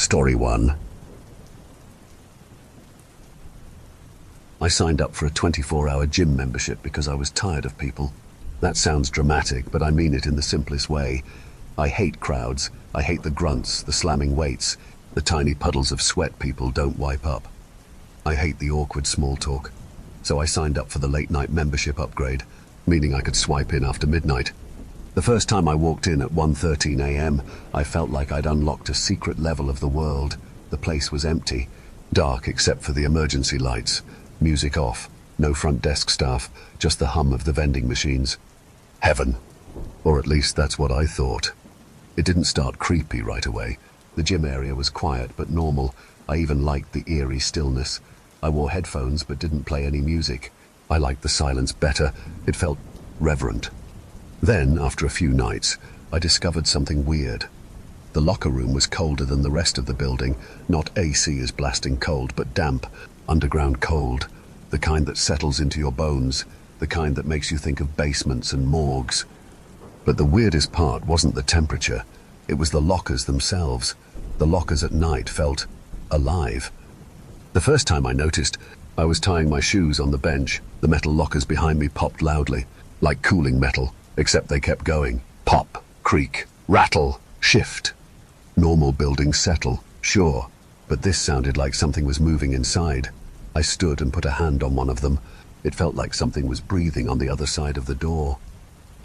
Story 1. I signed up for a 24-hour gym membership because I was tired of people. That sounds dramatic, but I mean it in the simplest way. I hate crowds. I hate the grunts, the slamming weights, the tiny puddles of sweat people don't wipe up. I hate the awkward small talk. So I signed up for the late-night membership upgrade, meaning I could swipe in after midnight. The first time I walked in at 1:13 a.m., I felt like I'd unlocked a secret level of the world. The place was empty, dark except for the emergency lights, music off, no front desk staff, just the hum of the vending machines. Heaven. Or at least that's what I thought. It didn't start creepy right away. The gym area was quiet but normal. I even liked the eerie stillness. I wore headphones but didn't play any music. I liked the silence better. It felt reverent. Then, after a few nights, I discovered something weird. The locker room was colder than the rest of the building. Not AC is blasting cold, but damp, underground cold. The kind that settles into your bones. The kind that makes you think of basements and morgues. But the weirdest part wasn't the temperature. It was the lockers themselves. The lockers at night felt alive. The first time I noticed, I was tying my shoes on the bench. The metal lockers behind me popped loudly, like cooling metal, except they kept going. Pop, creak, rattle, shift. Normal buildings settle, sure, but this sounded like something was moving inside. I stood and put a hand on one of them. It felt like something was breathing on the other side of the door.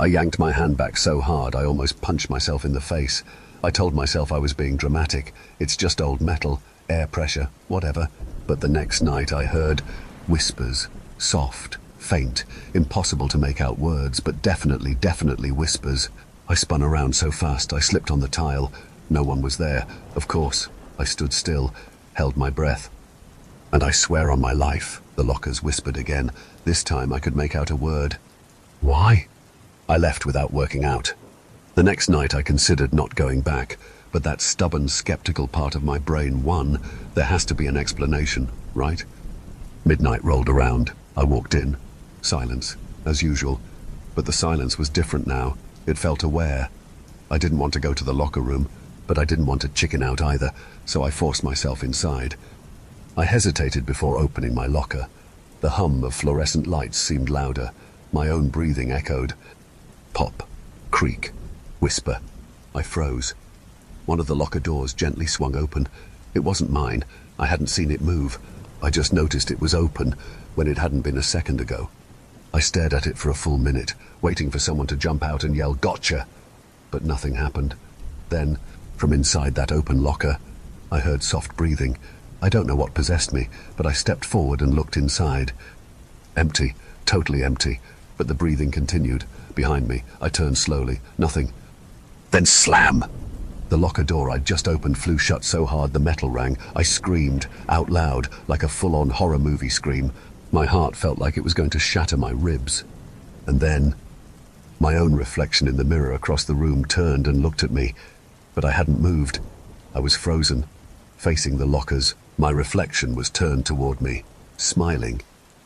I yanked my hand back so hard I almost punched myself in the face. I told myself I was being dramatic. It's just old metal, air pressure, whatever. But the next night I heard whispers, soft, faint, impossible to make out words, but definitely whispers. I spun around so fast I slipped on the tile. No one was there, of course. I stood still, held my breath. And I swear on my life, the lockers whispered again. This time I could make out a word. Why? I left without working out. The next night I considered not going back, but that stubborn, skeptical part of my brain won. There has to be an explanation, right? Midnight rolled around. I walked in. Silence, as usual. But the silence was different now. It felt aware. I didn't want to go to the locker room, but I didn't want to chicken out either, so I forced myself inside. I hesitated before opening my locker. The hum of fluorescent lights seemed louder. My own breathing echoed. Pop, creak, whisper. I froze. One of the locker doors gently swung open. It wasn't mine. I hadn't seen it move. I just noticed it was open when it hadn't been a second ago. I stared at it for a full minute, waiting for someone to jump out and yell, "Gotcha!" But nothing happened. Then, from inside that open locker, I heard soft breathing. I don't know what possessed me, but I stepped forward and looked inside. Empty, totally empty, but the breathing continued. Behind me, I turned slowly. Nothing. Then slam! The locker door I'd just opened flew shut so hard the metal rang. I screamed, out loud, like a full-on horror movie scream. My heart felt like it was going to shatter my ribs. And then, my own reflection in the mirror across the room turned and looked at me, but I hadn't moved. I was frozen, facing the lockers. My reflection was turned toward me, smiling.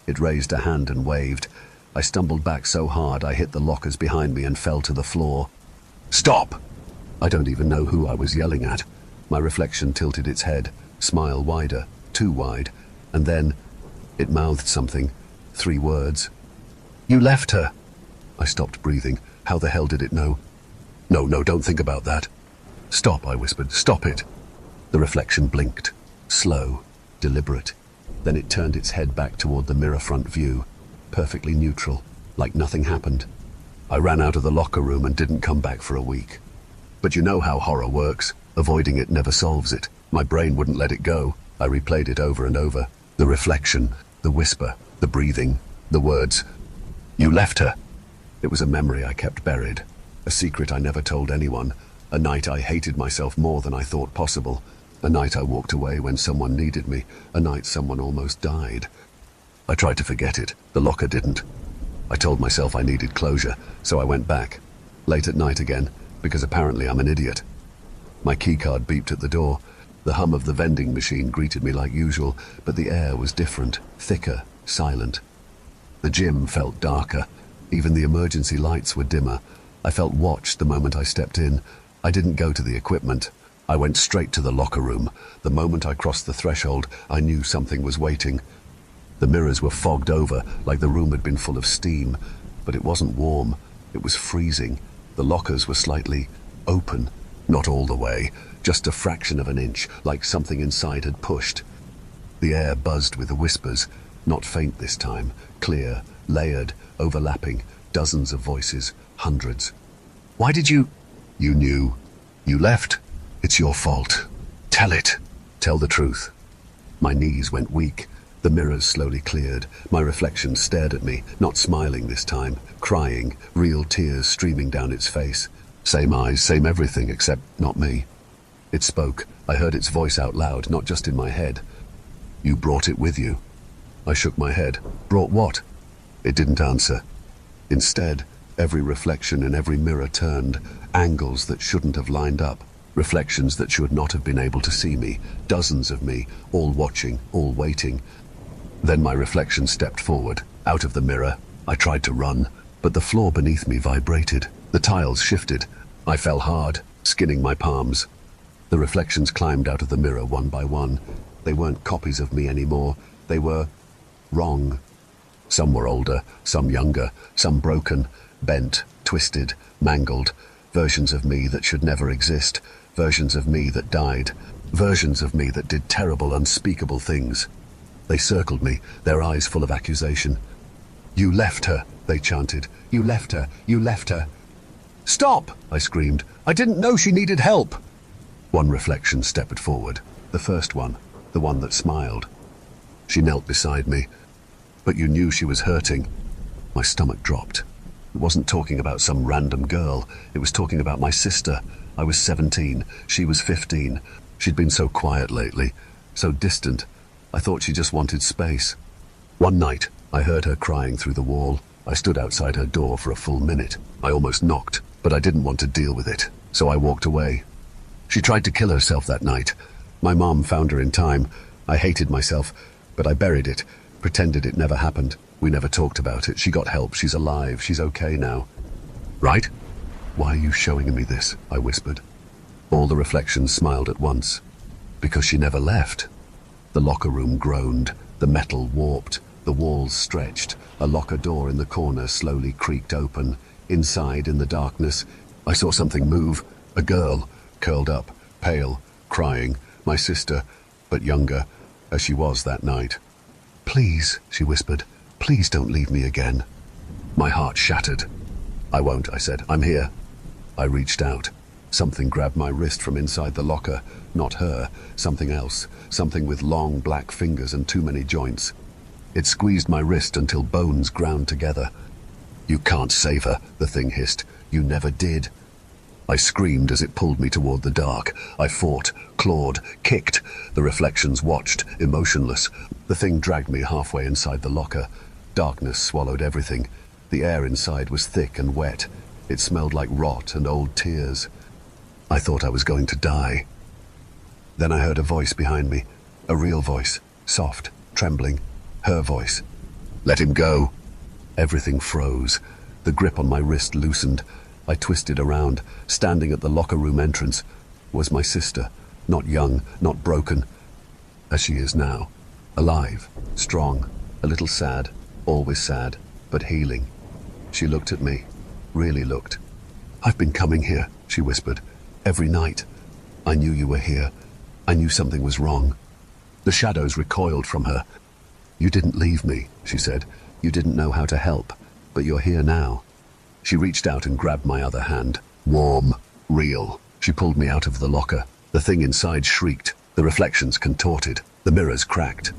It raised a hand and waved. I stumbled back so hard I hit the lockers behind me and fell to the floor. Stop! I don't even know who I was yelling at. My reflection tilted its head, smile wider, too wide, and then it mouthed something, 3 words. You left her! I stopped breathing. How the hell did it know? No, don't think about that. Stop, I whispered. Stop it. The reflection blinked, slow, deliberate. Then it turned its head back toward the mirror front view, perfectly neutral, like nothing happened. I ran out of the locker room and didn't come back for a week. But you know how horror works. Avoiding it never solves it. My brain wouldn't let it go. I replayed it over and over. The reflection, the whisper, the breathing, the words. You left her. It was a memory I kept buried. A secret I never told anyone. A night I hated myself more than I thought possible. A night I walked away when someone needed me. A night someone almost died. I tried to forget it. The locker didn't. I told myself I needed closure, so I went back. Late at night again, because apparently I'm an idiot. My keycard beeped at the door. The hum of the vending machine greeted me like usual, but the air was different, thicker, silent. The gym felt darker. Even the emergency lights were dimmer. I felt watched the moment I stepped in. I didn't go to the equipment. I went straight to the locker room. The moment I crossed the threshold, I knew something was waiting. The mirrors were fogged over, like the room had been full of steam, but it wasn't warm. It was freezing. The lockers were slightly open, not all the way, just a fraction of an inch, like something inside had pushed. The air buzzed with the whispers, not faint this time, clear, layered, overlapping, dozens of voices, hundreds. Why did you? You knew. You left. It's your fault. Tell it. Tell the truth. My knees went weak. The mirrors slowly cleared. My reflection stared at me, not smiling this time, crying, real tears streaming down its face. Same eyes, same everything, except not me. It spoke. I heard its voice out loud, not just in my head. You brought it with you. I shook my head. Brought what? It didn't answer. Instead, every reflection in every mirror turned, angles that shouldn't have lined up, reflections that should not have been able to see me, dozens of me, all watching, all waiting. Then my reflection stepped forward, out of the mirror. I tried to run, but the floor beneath me vibrated. The tiles shifted. I fell hard, skinning my palms. The reflections climbed out of the mirror one by one. They weren't copies of me anymore. They were wrong. Some were older, some younger, some broken, bent, twisted, mangled. Versions of me that should never exist. Versions of me that died. Versions of me that did terrible, unspeakable things. They circled me, their eyes full of accusation. You left her, they chanted. You left her, you left her. Stop, I screamed. I didn't know she needed help. One reflection stepped forward, the first one, the one that smiled. She knelt beside me. But you knew she was hurting. My stomach dropped. It wasn't talking about some random girl. It was talking about my sister. I was 17. She was 15. She'd been so quiet lately, so distant. I thought she just wanted space. One night, I heard her crying through the wall. I stood outside her door for a full minute. I almost knocked, but I didn't want to deal with it, so I walked away. She tried to kill herself that night. My mom found her in time. I hated myself, but I buried it, pretended it never happened. We never talked about it. She got help. She's alive. She's okay now. Right? Why are you showing me this? I whispered. All the reflections smiled at once. Because she never left. The locker room groaned. The metal warped. The walls stretched. A locker door in the corner slowly creaked open. Inside, in the darkness, I saw something move. A girl, curled up, pale, crying. My sister, but younger, as she was that night. Please, she whispered. Please don't leave me again. My heart shattered. I won't, I said. I'm here. I reached out. Something grabbed my wrist from inside the locker. Not her, something else. Something with long black fingers and too many joints. It squeezed my wrist until bones ground together. You can't save her, the thing hissed. You never did. I screamed as it pulled me toward the dark. I fought, clawed, kicked. The reflections watched, emotionless. The thing dragged me halfway inside the locker. Darkness swallowed everything. The air inside was thick and wet. It smelled like rot and old tears. I thought I was going to die. Then I heard a voice behind me. A real voice, soft, trembling. Her voice. Let him go. Everything froze. The grip on my wrist loosened. I twisted around. Standing at the locker room entrance was my sister. Not young, not broken, as she is now. Alive, strong, a little sad, always sad, but healing. She looked at me, really looked. I've been coming here, she whispered, every night. I knew you were here. I knew something was wrong. The shadows recoiled from her. You didn't leave me, she said. You didn't know how to help, but you're here now. She reached out and grabbed my other hand. Warm, real. She pulled me out of the locker. The thing inside shrieked. The reflections contorted. The mirrors cracked.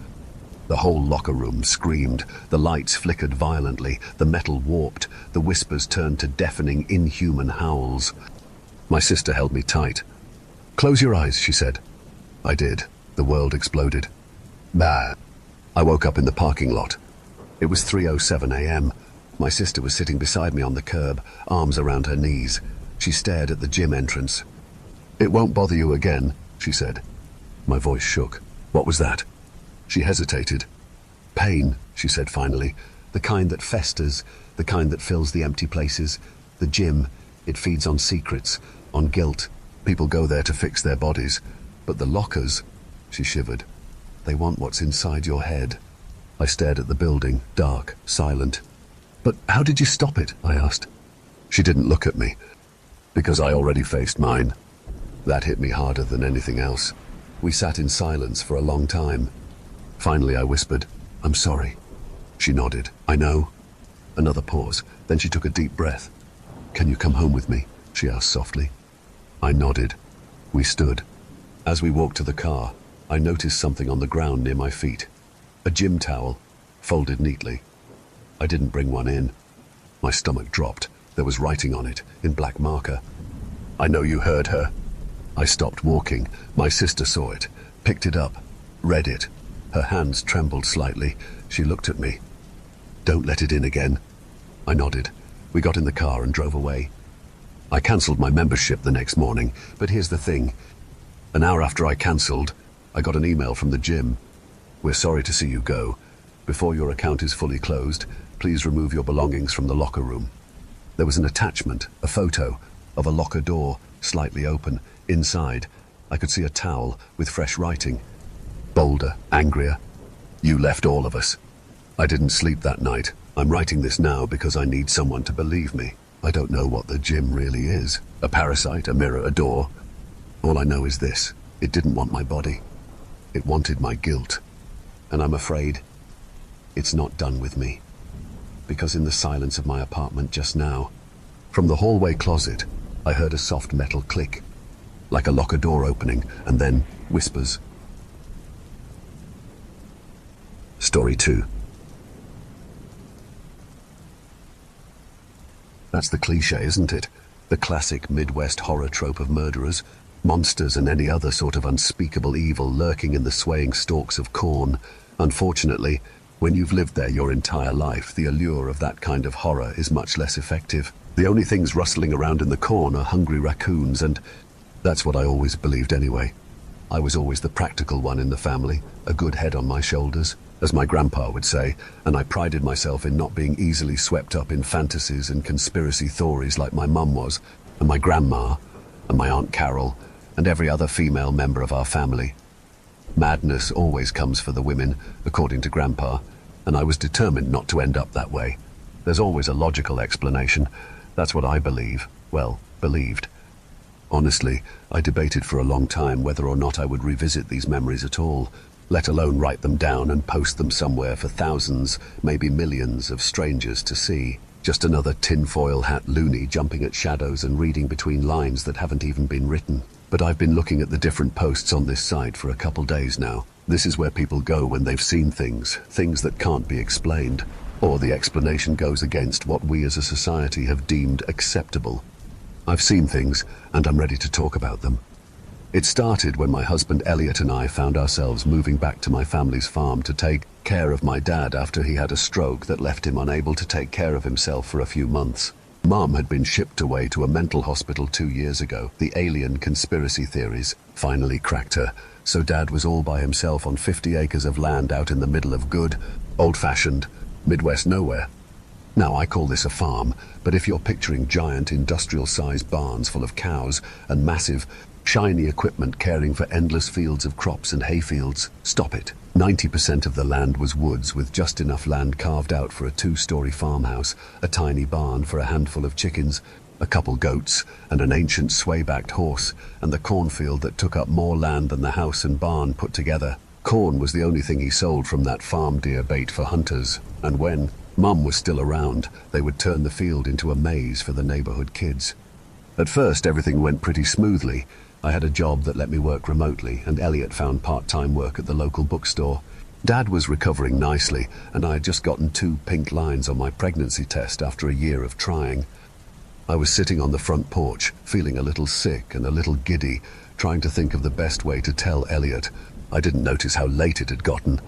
The whole locker room screamed. The lights flickered violently. The metal warped. The whispers turned to deafening, inhuman howls. My sister held me tight. Close your eyes, she said. I did. The world exploded. Bah. I woke up in the parking lot. It was 3:07 a.m. My sister was sitting beside me on the curb, arms around her knees. She stared at the gym entrance. It won't bother you again, she said. My voice shook. What was that? She hesitated. Pain, she said finally. The kind that festers, the kind that fills the empty places. The gym, it feeds on secrets, on guilt. People go there to fix their bodies. But the lockers, she shivered. They want what's inside your head. I stared at the building, dark, silent. But how did you stop it? I asked. She didn't look at me, because I already faced mine. That hit me harder than anything else. We sat in silence for a long time. Finally I whispered, "I'm sorry." She nodded. "I know." Another pause. Then she took a deep breath. "Can you come home with me?" she asked softly. I nodded. We stood. As we walked to the car, I noticed something on the ground near my feet. A gym towel, folded neatly. I didn't bring one in. My stomach dropped. There was writing on it, in black marker. "I know you heard her." I stopped walking. My sister saw it, picked it up, read it. Her hands trembled slightly. She looked at me. "Don't let it in again." I nodded. We got in the car and drove away. I cancelled my membership the next morning, but here's the thing. An hour after I cancelled, I got an email from the gym. "We're sorry to see you go. Before your account is fully closed, please remove your belongings from the locker room." There was an attachment, a photo, of a locker door, slightly open. Inside, I could see a towel with fresh writing. Bolder, angrier. "You left all of us." I didn't sleep that night. I'm writing this now because I need someone to believe me. I don't know what the gym really is. A parasite, a mirror, a door. All I know is this. It didn't want my body. It wanted my guilt. And I'm afraid it's not done with me. Because in the silence of my apartment just now, from the hallway closet, I heard a soft metal click, like a locker door opening, and then whispers. Story 2. That's the cliche, isn't it? The classic Midwest horror trope of murderers, monsters and any other sort of unspeakable evil lurking in the swaying stalks of corn. Unfortunately, when you've lived there your entire life, the allure of that kind of horror is much less effective. The only things rustling around in the corn are hungry raccoons, and that's what I always believed anyway. I was always the practical one in the family, a good head on my shoulders, as my grandpa would say, and I prided myself in not being easily swept up in fantasies and conspiracy theories like my mum was, and my grandma, and my Aunt Carol, and every other female member of our family. Madness always comes for the women, according to Grandpa, and I was determined not to end up that way. There's always a logical explanation. That's what I believe. Well, believed. Honestly, I debated for a long time whether or not I would revisit these memories at all, let alone write them down and post them somewhere for thousands, maybe millions of strangers to see. Just another tinfoil hat loony jumping at shadows and reading between lines that haven't even been written. But I've been looking at the different posts on this site for a couple days now. This is where people go when they've seen things that can't be explained, or the explanation goes against what we as a society have deemed acceptable. I've seen things, and I'm ready to talk about them. It started when my husband Elliot and I found ourselves moving back to my family's farm to take care of my dad after he had a stroke that left him unable to take care of himself for a few months. Mom had been shipped away to a mental hospital 2 years ago. The alien conspiracy theories finally cracked her, so Dad was all by himself on 50 acres of land out in the middle of good, old-fashioned, Midwest nowhere. Now, I call this a farm, but if you're picturing giant industrial-sized barns full of cows and massive, shiny equipment caring for endless fields of crops and hayfields, stop it. 90% of the land was woods with just enough land carved out for a 2-story farmhouse, a tiny barn for a handful of chickens, a couple goats, and an ancient sway-backed horse, and the cornfield that took up more land than the house and barn put together. Corn was the only thing he sold from that farm deer bait for hunters, and when Mum was still around, they would turn the field into a maze for the neighborhood kids. At first, everything went pretty smoothly. I had a job that let me work remotely, and Elliot found part-time work at the local bookstore. Dad was recovering nicely, and I had just gotten 2 pink lines on my pregnancy test after a year of trying. I was sitting on the front porch, feeling a little sick and a little giddy, trying to think of the best way to tell Elliot. I didn't notice how late it had gotten.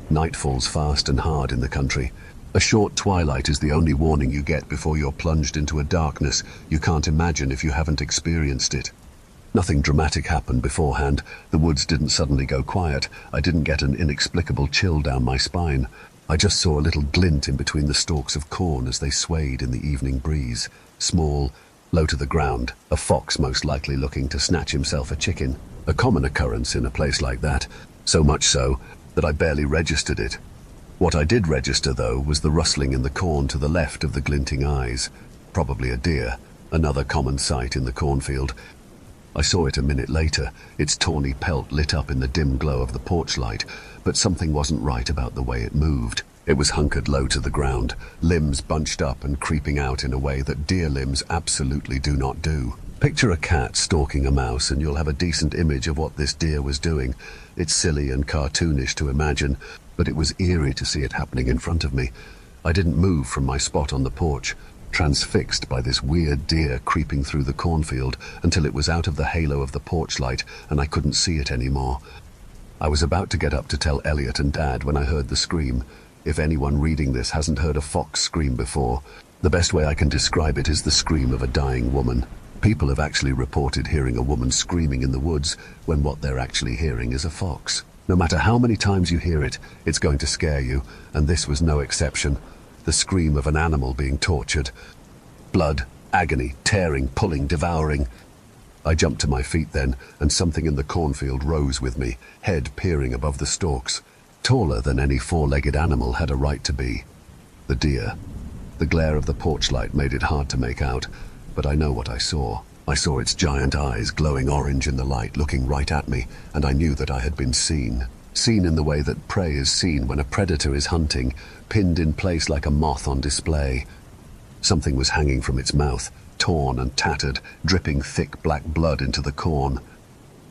Night falls fast and hard in the country. A short twilight is the only warning you get before you're plunged into a darkness you can't imagine if you haven't experienced it. Nothing dramatic happened beforehand. The woods didn't suddenly go quiet. I didn't get an inexplicable chill down my spine. I just saw a little glint in between the stalks of corn as they swayed in the evening breeze. Small, Low to the ground, a fox most likely looking to snatch himself a chicken. A common occurrence in a place like that, so much so that I barely registered it. What I did register, though, was the rustling in the corn to the left of the glinting eyes. Probably a deer, another common sight in the cornfield. I saw it a minute later, its tawny pelt lit up in the dim glow of the porch light, but something wasn't right about the way it moved. It was hunkered low to the ground, limbs bunched up and creeping out in a way that deer limbs absolutely do not do. Picture a cat stalking a mouse and you'll have a decent image of what this deer was doing. It's silly and cartoonish to imagine, but it was eerie to see it happening in front of me. I didn't move from my spot on the porch, transfixed by this weird deer creeping through the cornfield until it was out of the halo of the porch light and I couldn't see it anymore. I was about to get up to tell Elliot and Dad when I heard the scream. If anyone reading this hasn't heard a fox scream before, the best way I can describe it is the scream of a dying woman. People have actually reported hearing a woman screaming in the woods when what they're actually hearing is a fox. No matter how many times you hear it, it's going to scare you, and this was no exception. The scream of an animal being tortured. Blood, agony, tearing, pulling, devouring. I jumped to my feet then, and something in the cornfield rose with me, head peering above the stalks. Taller than any four-legged animal had a right to be. The deer. The glare of the porch light made it hard to make out, but I know what I saw. I saw its giant eyes glowing orange in the light, looking right at me, and I knew that I had been seen. Seen in the way that prey is seen when a predator is hunting, pinned in place like a moth on display. Something was hanging from its mouth, torn and tattered, dripping thick black blood into the corn.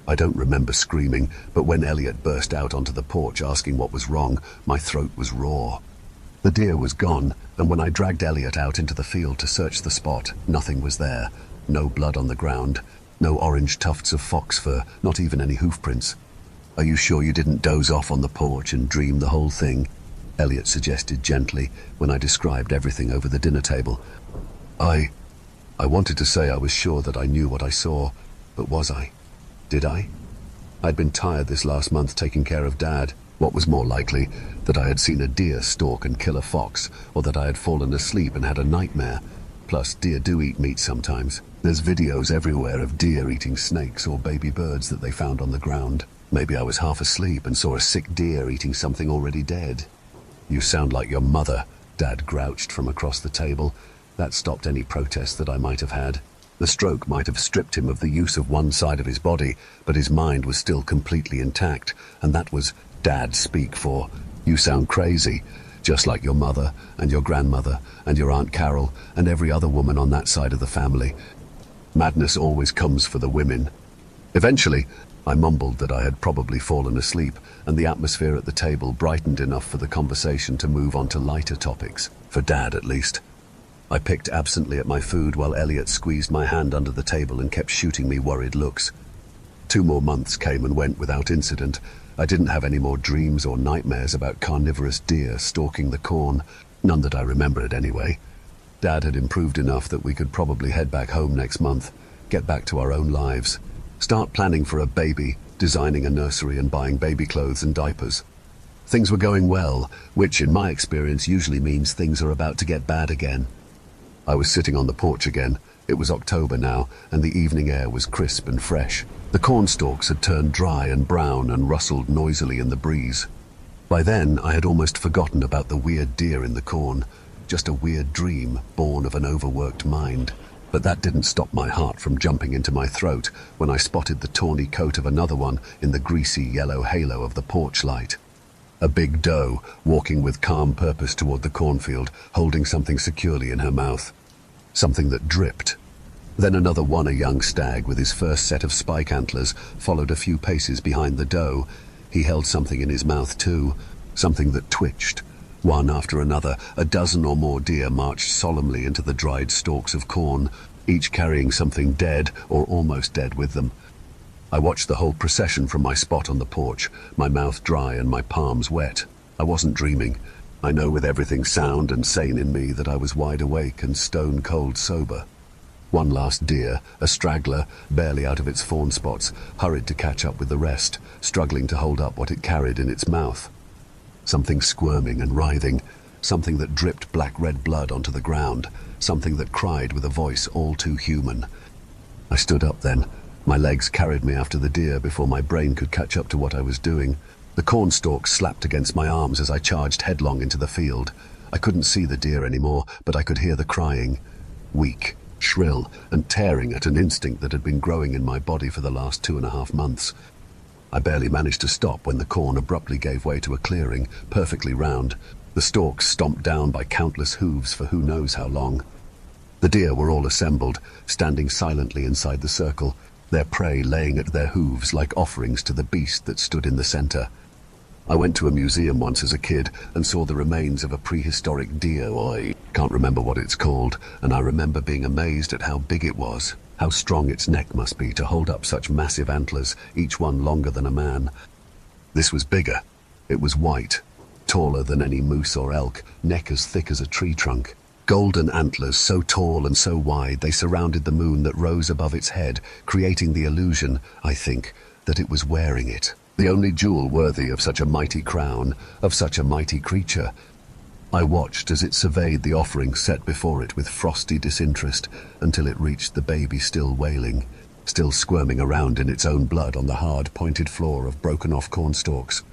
I don't remember screaming, but when Elliot burst out onto the porch asking what was wrong, my throat was raw. The deer was gone, and when I dragged Elliot out into the field to search the spot, nothing was there. No blood on the ground, no orange tufts of fox fur, not even any hoof prints. "Are you sure you didn't doze off on the porch and dream the whole thing?" Elliot suggested gently when I described everything over the dinner table. I wanted to say I was sure that I knew what I saw, but was I? Did I? I'd been tired this last month taking care of Dad. What was more likely, that I had seen a deer stalk and kill a fox, or that I had fallen asleep and had a nightmare? Plus, deer do eat meat sometimes. There's videos everywhere of deer eating snakes or baby birds that they found on the ground. Maybe I was half asleep and saw a sick deer eating something already dead. "You sound like your mother," Dad grouched from across the table. That stopped any protest that I might have had. The stroke might have stripped him of the use of one side of his body, but his mind was still completely intact, and that was Dad speak for. "You sound crazy, just like your mother and your grandmother and your Aunt Carol and every other woman on that side of the family. Madness always comes for the women." Eventually, I mumbled that I had probably fallen asleep, and the atmosphere at the table brightened enough for the conversation to move on to lighter topics, for Dad at least. I picked absently at my food while Elliot squeezed my hand under the table and kept shooting me worried looks. 2 more months came and went without incident. I didn't have any more dreams or nightmares about carnivorous deer stalking the corn, none that I remembered anyway. Dad had improved enough that we could probably head back home next month, get back to our own lives, start planning for a baby, designing a nursery and buying baby clothes and diapers. Things were going well, which in my experience usually means things are about to get bad again. I was sitting on the porch again. It was October now, and the evening air was crisp and fresh. The corn stalks had turned dry and brown and rustled noisily in the breeze. By then, I had almost forgotten about the weird deer in the corn, just a weird dream born of an overworked mind. But that didn't stop my heart from jumping into my throat when I spotted the tawny coat of another one in the greasy yellow halo of the porch light. A big doe, walking with calm purpose toward the cornfield, holding something securely in her mouth. Something that dripped. Then another one, a young stag with his first set of spike antlers, followed a few paces behind the doe. He held something in his mouth too, something that twitched. One after another, a dozen or more deer marched solemnly into the dried stalks of corn, each carrying something dead or almost dead with them. I watched the whole procession from my spot on the porch, my mouth dry and my palms wet. I wasn't dreaming. I know with everything sound and sane in me that I was wide awake and stone cold sober. One last deer, a straggler, barely out of its fawn spots, hurried to catch up with the rest, struggling to hold up what it carried in its mouth. Something squirming and writhing. something that dripped black-red blood onto the ground, something that cried with a voice all too human. I stood up then. My legs carried me after the deer before my brain could catch up to what I was doing. The cornstalk slapped against my arms as I charged headlong into the field. I couldn't see the deer anymore, but I could hear the crying. Weak, shrill, and tearing at an instinct that had been growing in my body for the last 2.5 months. I barely managed to stop when the corn abruptly gave way to a clearing, perfectly round, the stalks stomped down by countless hooves for who knows how long. The deer were all assembled, standing silently inside the circle, their prey laying at their hooves like offerings to the beast that stood in the center. I went to a museum once as a kid and saw the remains of a prehistoric deer. I can't remember what it's called, and I remember being amazed at how big it was, how strong its neck must be to hold up such massive antlers, each one longer than a man. This was bigger. It was white, taller than any moose or elk, neck as thick as a tree trunk. Golden antlers so tall and so wide they surrounded the moon that rose above its head, creating the illusion, I think, that it was wearing it. The only jewel worthy of such a mighty crown, of such a mighty creature. I watched as it surveyed the offering set before it with frosty disinterest until it reached the baby still wailing, still squirming around in its own blood on the hard, pointed floor of broken-off cornstalks.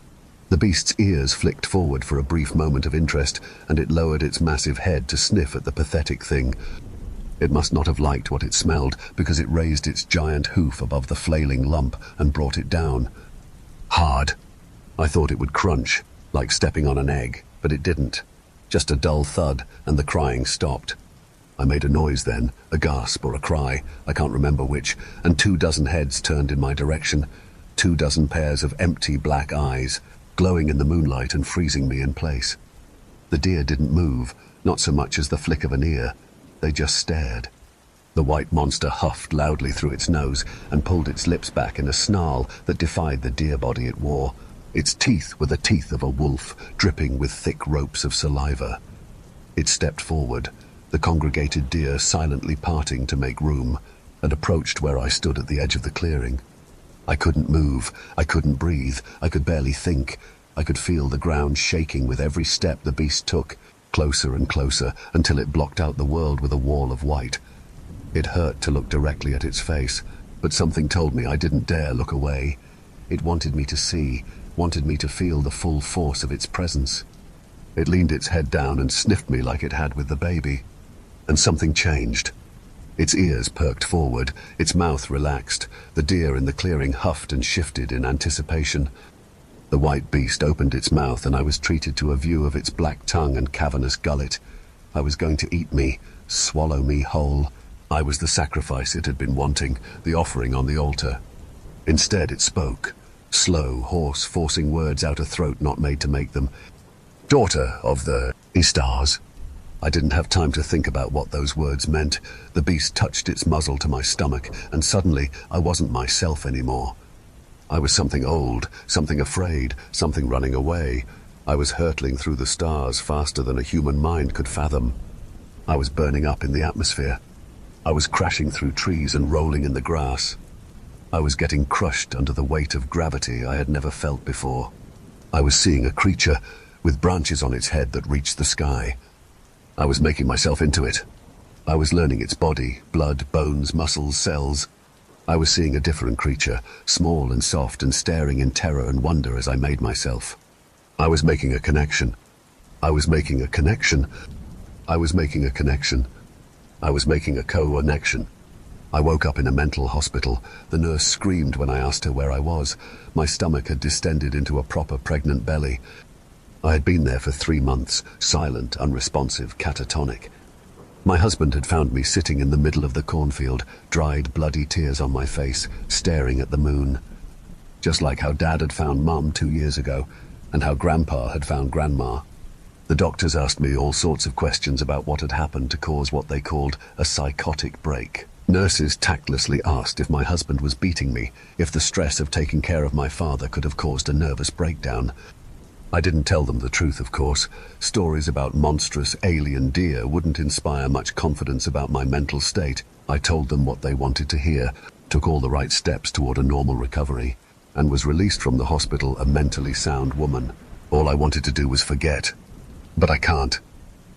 The beast's ears flicked forward for a brief moment of interest, and it lowered its massive head to sniff at the pathetic thing. It must not have liked what it smelled, because it raised its giant hoof above the flailing lump and brought it down. Hard. I thought it would crunch, like stepping on an egg, but it didn't. Just a dull thud, and the crying stopped. I made a noise then, a gasp or a cry, I can't remember which, and 24 heads turned in my direction, 24 pairs of empty black eyes, glowing in the moonlight and freezing me in place. The deer didn't move, not so much as the flick of an ear. They just stared. The white monster huffed loudly through its nose and pulled its lips back in a snarl that defied the deer body it wore. Its teeth were the teeth of a wolf, dripping with thick ropes of saliva. It stepped forward, the congregated deer silently parting to make room, and approached where I stood at the edge of the clearing. I couldn't move, I couldn't breathe, I could barely think. I could feel the ground shaking with every step the beast took, closer and closer, until it blocked out the world with a wall of white. It hurt to look directly at its face, but something told me I didn't dare look away. It wanted me to see, wanted me to feel the full force of its presence. It leaned its head down and sniffed me like it had with the baby. And something changed. Its ears perked forward, its mouth relaxed. The deer in the clearing huffed and shifted in anticipation. The white beast opened its mouth and I was treated to a view of its black tongue and cavernous gullet. I was going to eat me, swallow me whole. I was the sacrifice it had been wanting, the offering on the altar. Instead it spoke, slow, hoarse, forcing words out a throat not made to make them. Daughter of the Istars. I didn't have time to think about what those words meant. The beast touched its muzzle to my stomach, and suddenly I wasn't myself anymore. I was something old, something afraid, something running away. I was hurtling through the stars faster than a human mind could fathom. I was burning up in the atmosphere. I was crashing through trees and rolling in the grass. I was getting crushed under the weight of gravity I had never felt before. I was seeing a creature with branches on its head that reached the sky. I was making myself into it. I was learning its body, blood, bones, muscles, cells. I was seeing a different creature, small and soft and staring in terror and wonder as I made myself. I was making a connection. I was making a connection. I was making a connection. I was making a co-connection. I woke up in a mental hospital. The nurse screamed when I asked her where I was. My stomach had distended into a proper pregnant belly. I had been there for 3 months, silent, unresponsive, catatonic. My husband had found me sitting in the middle of the cornfield, dried, bloody tears on my face, staring at the moon. Just like how Dad had found Mum 2 years ago, and how Grandpa had found Grandma. The doctors asked me all sorts of questions about what had happened to cause what they called a psychotic break. Nurses tactlessly asked if my husband was beating me, if the stress of taking care of my father could have caused a nervous breakdown. I didn't tell them the truth, of course. Stories about monstrous alien deer wouldn't inspire much confidence about my mental state. I told them what they wanted to hear, took all the right steps toward a normal recovery, and was released from the hospital a mentally sound woman. All I wanted to do was forget. But I can't.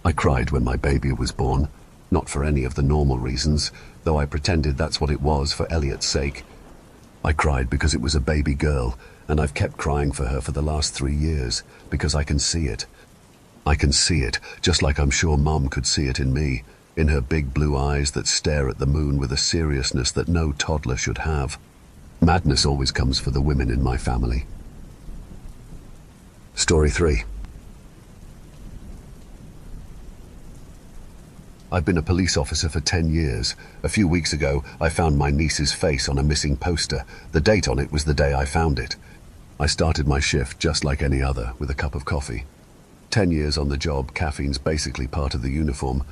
I cried when my baby was born, not for any of the normal reasons, though I pretended that's what it was for Elliot's sake. I cried because it was a baby girl, and I've kept crying for her for the last 3 years, because I can see it. I can see it, just like I'm sure Mom could see it in me, in her big blue eyes that stare at the moon with a seriousness that no toddler should have. Madness always comes for the women in my family. Story 3. I've been a police officer for 10 years. A few weeks ago, I found my niece's face on a missing poster. The date on it was the day I found it. I started my shift just like any other, with a cup of coffee. 10 years on the job, caffeine's basically part of the uniform.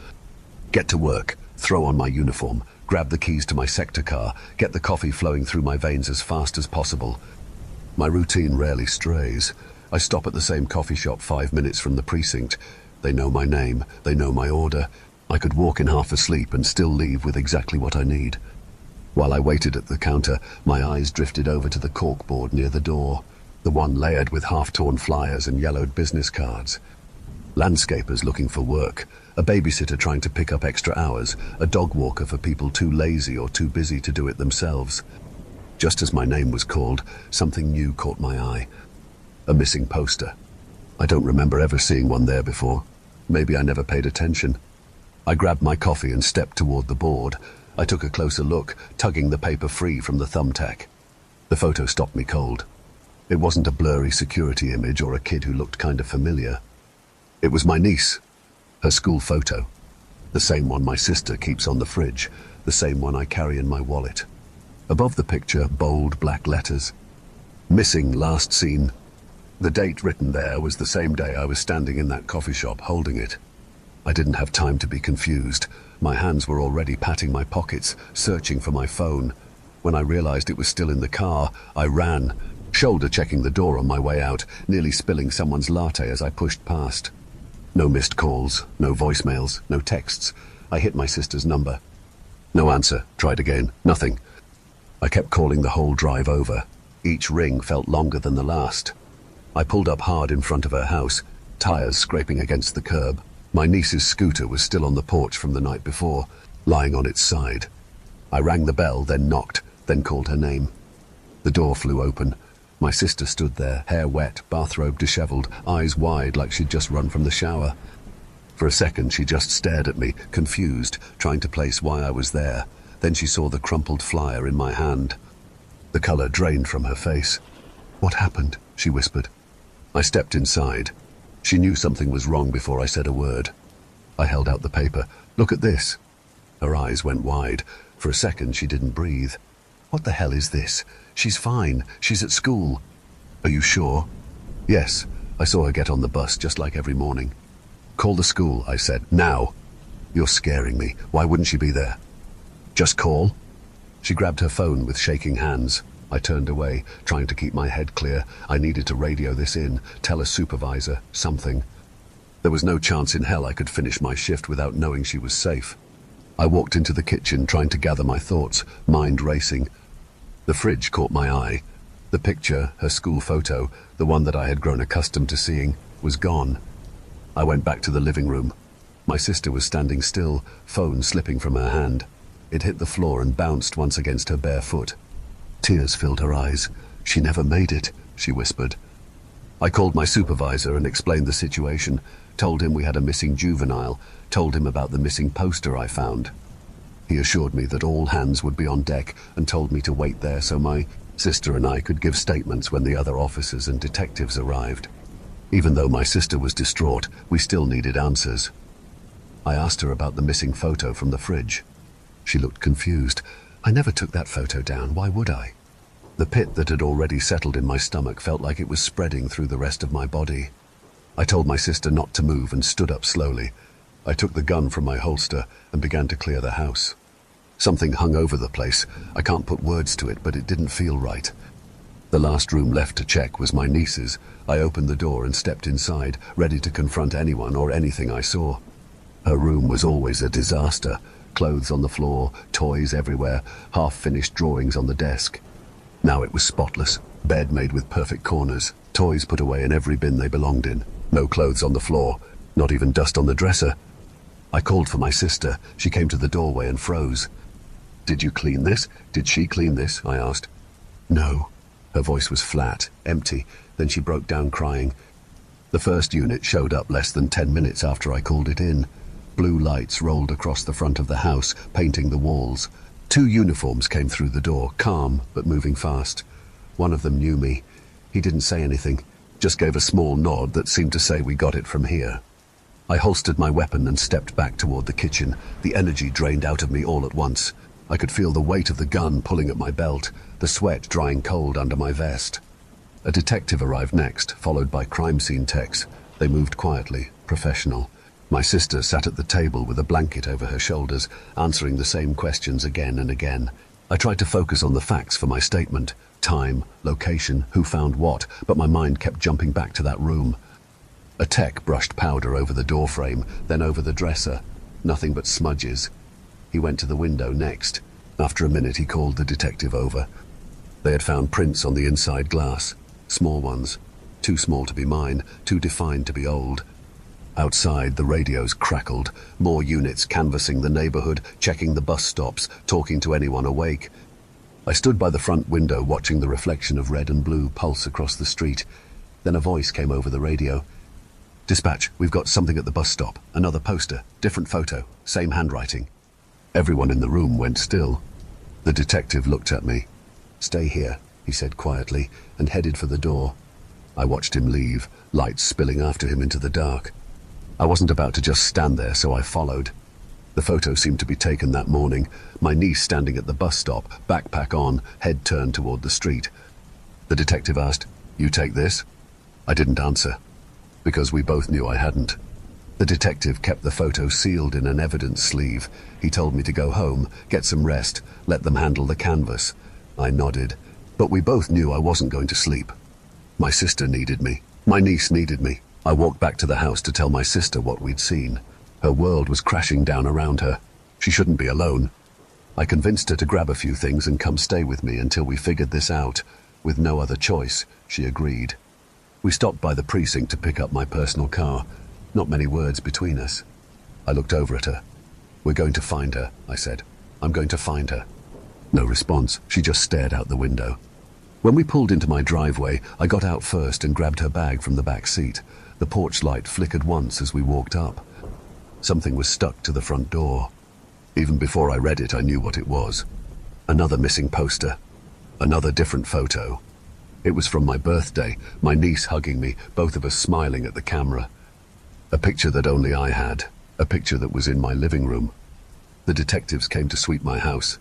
Get to work, throw on my uniform, grab the keys to my sector car, get the coffee flowing through my veins as fast as possible. My routine rarely strays. I stop at the same coffee shop 5 minutes from the precinct. They know my name, they know my order. I could walk in half asleep and still leave with exactly what I need. While I waited at the counter, my eyes drifted over to the corkboard near the door, the one layered with half-torn flyers and yellowed business cards. Landscapers looking for work, a babysitter trying to pick up extra hours, a dog walker for people too lazy or too busy to do it themselves. Just as my name was called, something new caught my eye. A missing poster. I don't remember ever seeing one there before. Maybe I never paid attention. I grabbed my coffee and stepped toward the board. I took a closer look, tugging the paper free from the thumbtack. The photo stopped me cold. It wasn't a blurry security image or a kid who looked kind of familiar. It was my niece, her school photo. The same one my sister keeps on the fridge, the same one I carry in my wallet. Above the picture, bold black letters. Missing, last seen. The date written there was the same day I was standing in that coffee shop holding it. I didn't have time to be confused. My hands were already patting my pockets, searching for my phone. When I realized it was still in the car, I ran, shoulder-checking the door on my way out, nearly spilling someone's latte as I pushed past. No missed calls, no voicemails, no texts. I hit my sister's number. No answer. Tried again. Nothing. I kept calling the whole drive over. Each ring felt longer than the last. I pulled up hard in front of her house, tires scraping against the curb. My niece's scooter was still on the porch from the night before, lying on its side. I rang the bell, then knocked, then called her name. The door flew open. My sister stood there, hair wet, bathrobe disheveled, eyes wide like she'd just run from the shower. For a second she just stared at me, confused, trying to place why I was there. Then she saw the crumpled flyer in my hand. The color drained from her face. "What happened?" she whispered. I stepped inside. She knew something was wrong before I said a word. I held out the paper. "Look at this." Her eyes went wide. For a second she didn't breathe. "What the hell is this? She's fine. She's at school." "Are you sure?" "Yes. I saw her get on the bus just like every morning." "Call the school," I said. "Now." "You're scaring me. Why wouldn't she be there?" "Just call." She grabbed her phone with shaking hands. I turned away, trying to keep my head clear. I needed to radio this in, tell a supervisor, something. There was no chance in hell I could finish my shift without knowing she was safe. I walked into the kitchen, trying to gather my thoughts, mind racing. The fridge caught my eye. The picture, her school photo, the one that I had grown accustomed to seeing, was gone. I went back to the living room. My sister was standing still, phone slipping from her hand. It hit the floor and bounced once against her bare foot. Tears filled her eyes. "She never made it," she whispered. I called my supervisor and explained the situation, told him we had a missing juvenile, told him about the missing poster I found. He assured me that all hands would be on deck and told me to wait there so my sister and I could give statements when the other officers and detectives arrived. Even though my sister was distraught, we still needed answers. I asked her about the missing photo from the fridge. She looked confused. "I never took that photo down. Why would I?" The pit that had already settled in my stomach felt like it was spreading through the rest of my body. I told my sister not to move and stood up slowly. I took the gun from my holster and began to clear the house. Something hung over the place. I can't put words to it, but it didn't feel right. The last room left to check was my niece's. I opened the door and stepped inside, ready to confront anyone or anything I saw. Her room was always a disaster. Clothes on the floor, toys everywhere, half-finished drawings on the desk. Now it was spotless, bed made with perfect corners, toys put away in every bin they belonged in, no clothes on the floor. Not even dust on the dresser. I called for my sister. She came to the doorway and froze. "Did you clean this? Did she clean this?" I asked. "No." Her voice was flat, empty. Then she broke down crying. The first unit showed up less than 10 minutes after I called it in. Blue lights rolled across the front of the house, painting the walls. 2 uniforms came through the door, calm but moving fast. One of them knew me. He didn't say anything, just gave a small nod that seemed to say we got it from here. I holstered my weapon and stepped back toward the kitchen. The energy drained out of me all at once. I could feel the weight of the gun pulling at my belt, the sweat drying cold under my vest. A detective arrived next, followed by crime scene techs. They moved quietly, professional. My sister sat at the table with a blanket over her shoulders, answering the same questions again and again. I tried to focus on the facts for my statement: time, location, who found what, but my mind kept jumping back to that room. A tech brushed powder over the doorframe, then over the dresser. Nothing but smudges. He went to the window next. After a minute, he called the detective over. They had found prints on the inside glass. Small ones. Too small to be mine, too defined to be old. Outside, the radios crackled. More units canvassing the neighborhood, checking the bus stops, talking to anyone awake. I stood by the front window watching the reflection of red and blue pulse across the street. Then a voice came over the radio. "Dispatch, we've got something at the bus stop. Another poster, different photo, same handwriting." Everyone in the room went still. The detective looked at me. "Stay here," he said quietly, and headed for the door. I watched him leave, lights spilling after him into the dark. I wasn't about to just stand there, so I followed. The photo seemed to be taken that morning. My niece standing at the bus stop, backpack on, head turned toward the street. The detective asked, "You take this?" I didn't answer, because we both knew I hadn't. The detective kept the photo sealed in an evidence sleeve. He told me to go home, get some rest, let them handle the canvas. I nodded, but we both knew I wasn't going to sleep. My sister needed me. My niece needed me. I walked back to the house to tell my sister what we'd seen. Her world was crashing down around her. She shouldn't be alone. I convinced her to grab a few things and come stay with me until we figured this out. With no other choice, she agreed. We stopped by the precinct to pick up my personal car. Not many words between us. I looked over at her. "We're going to find her," I said. "I'm going to find her." No response. She just stared out the window. When we pulled into my driveway, I got out first and grabbed her bag from the back seat. The porch light flickered once as we walked up. Something was stuck to the front door. Even before I read it, I knew what it was. Another missing poster. Another different photo. It was from my birthday, my niece hugging me, both of us smiling at the camera. A picture that only I had. A picture that was in my living room. The detectives came to sweep my house.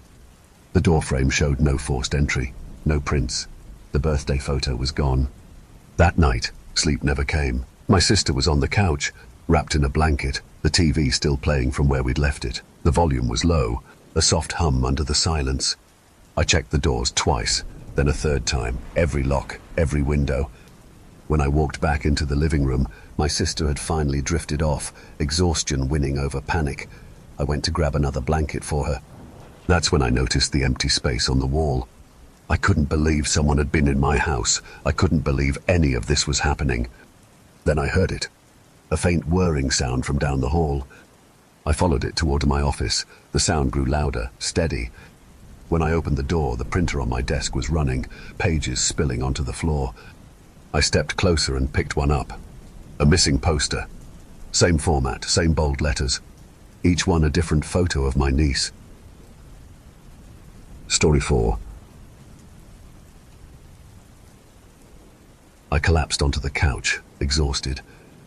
The doorframe showed no forced entry, no prints. The birthday photo was gone. That night, sleep never came. My sister was on the couch, wrapped in a blanket, the TV still playing from where we'd left it. The volume was low, a soft hum under the silence. I checked the doors twice, then a third time, every lock, every window. When I walked back into the living room, my sister had finally drifted off, exhaustion winning over panic. I went to grab another blanket for her. That's when I noticed the empty space on the wall. I couldn't believe someone had been in my house. I couldn't believe any of this was happening. Then I heard it, a faint whirring sound from down the hall. I followed it toward my office. The sound grew louder, steady. When I opened the door, the printer on my desk was running, pages spilling onto the floor. I stepped closer and picked one up. A missing poster. Same format, same bold letters. Each one a different photo of my niece. Story 4. I collapsed onto the couch, exhausted.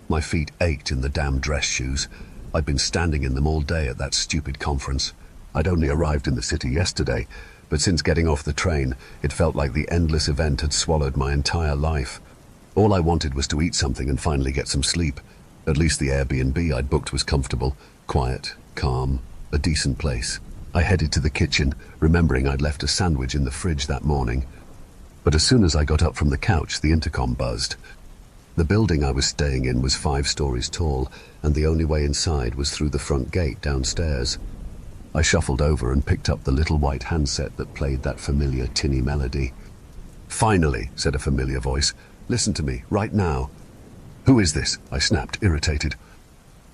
My feet ached in the damn dress shoes. I'd been standing in them all day at that stupid conference. I'd only arrived in the city yesterday, but since getting off the train, it felt like the endless event had swallowed my entire life. All I wanted was to eat something and finally get some sleep. At least the Airbnb I'd booked was comfortable, quiet, calm, a decent place. I headed to the kitchen, remembering I'd left a sandwich in the fridge that morning. But as soon as I got up from the couch, the intercom buzzed. The building I was staying in was 5 stories tall, and the only way inside was through the front gate downstairs. I shuffled over and picked up the little white handset that played that familiar tinny melody. "Finally," said a familiar voice. "Listen to me, right now." "Who is this?" I snapped, irritated.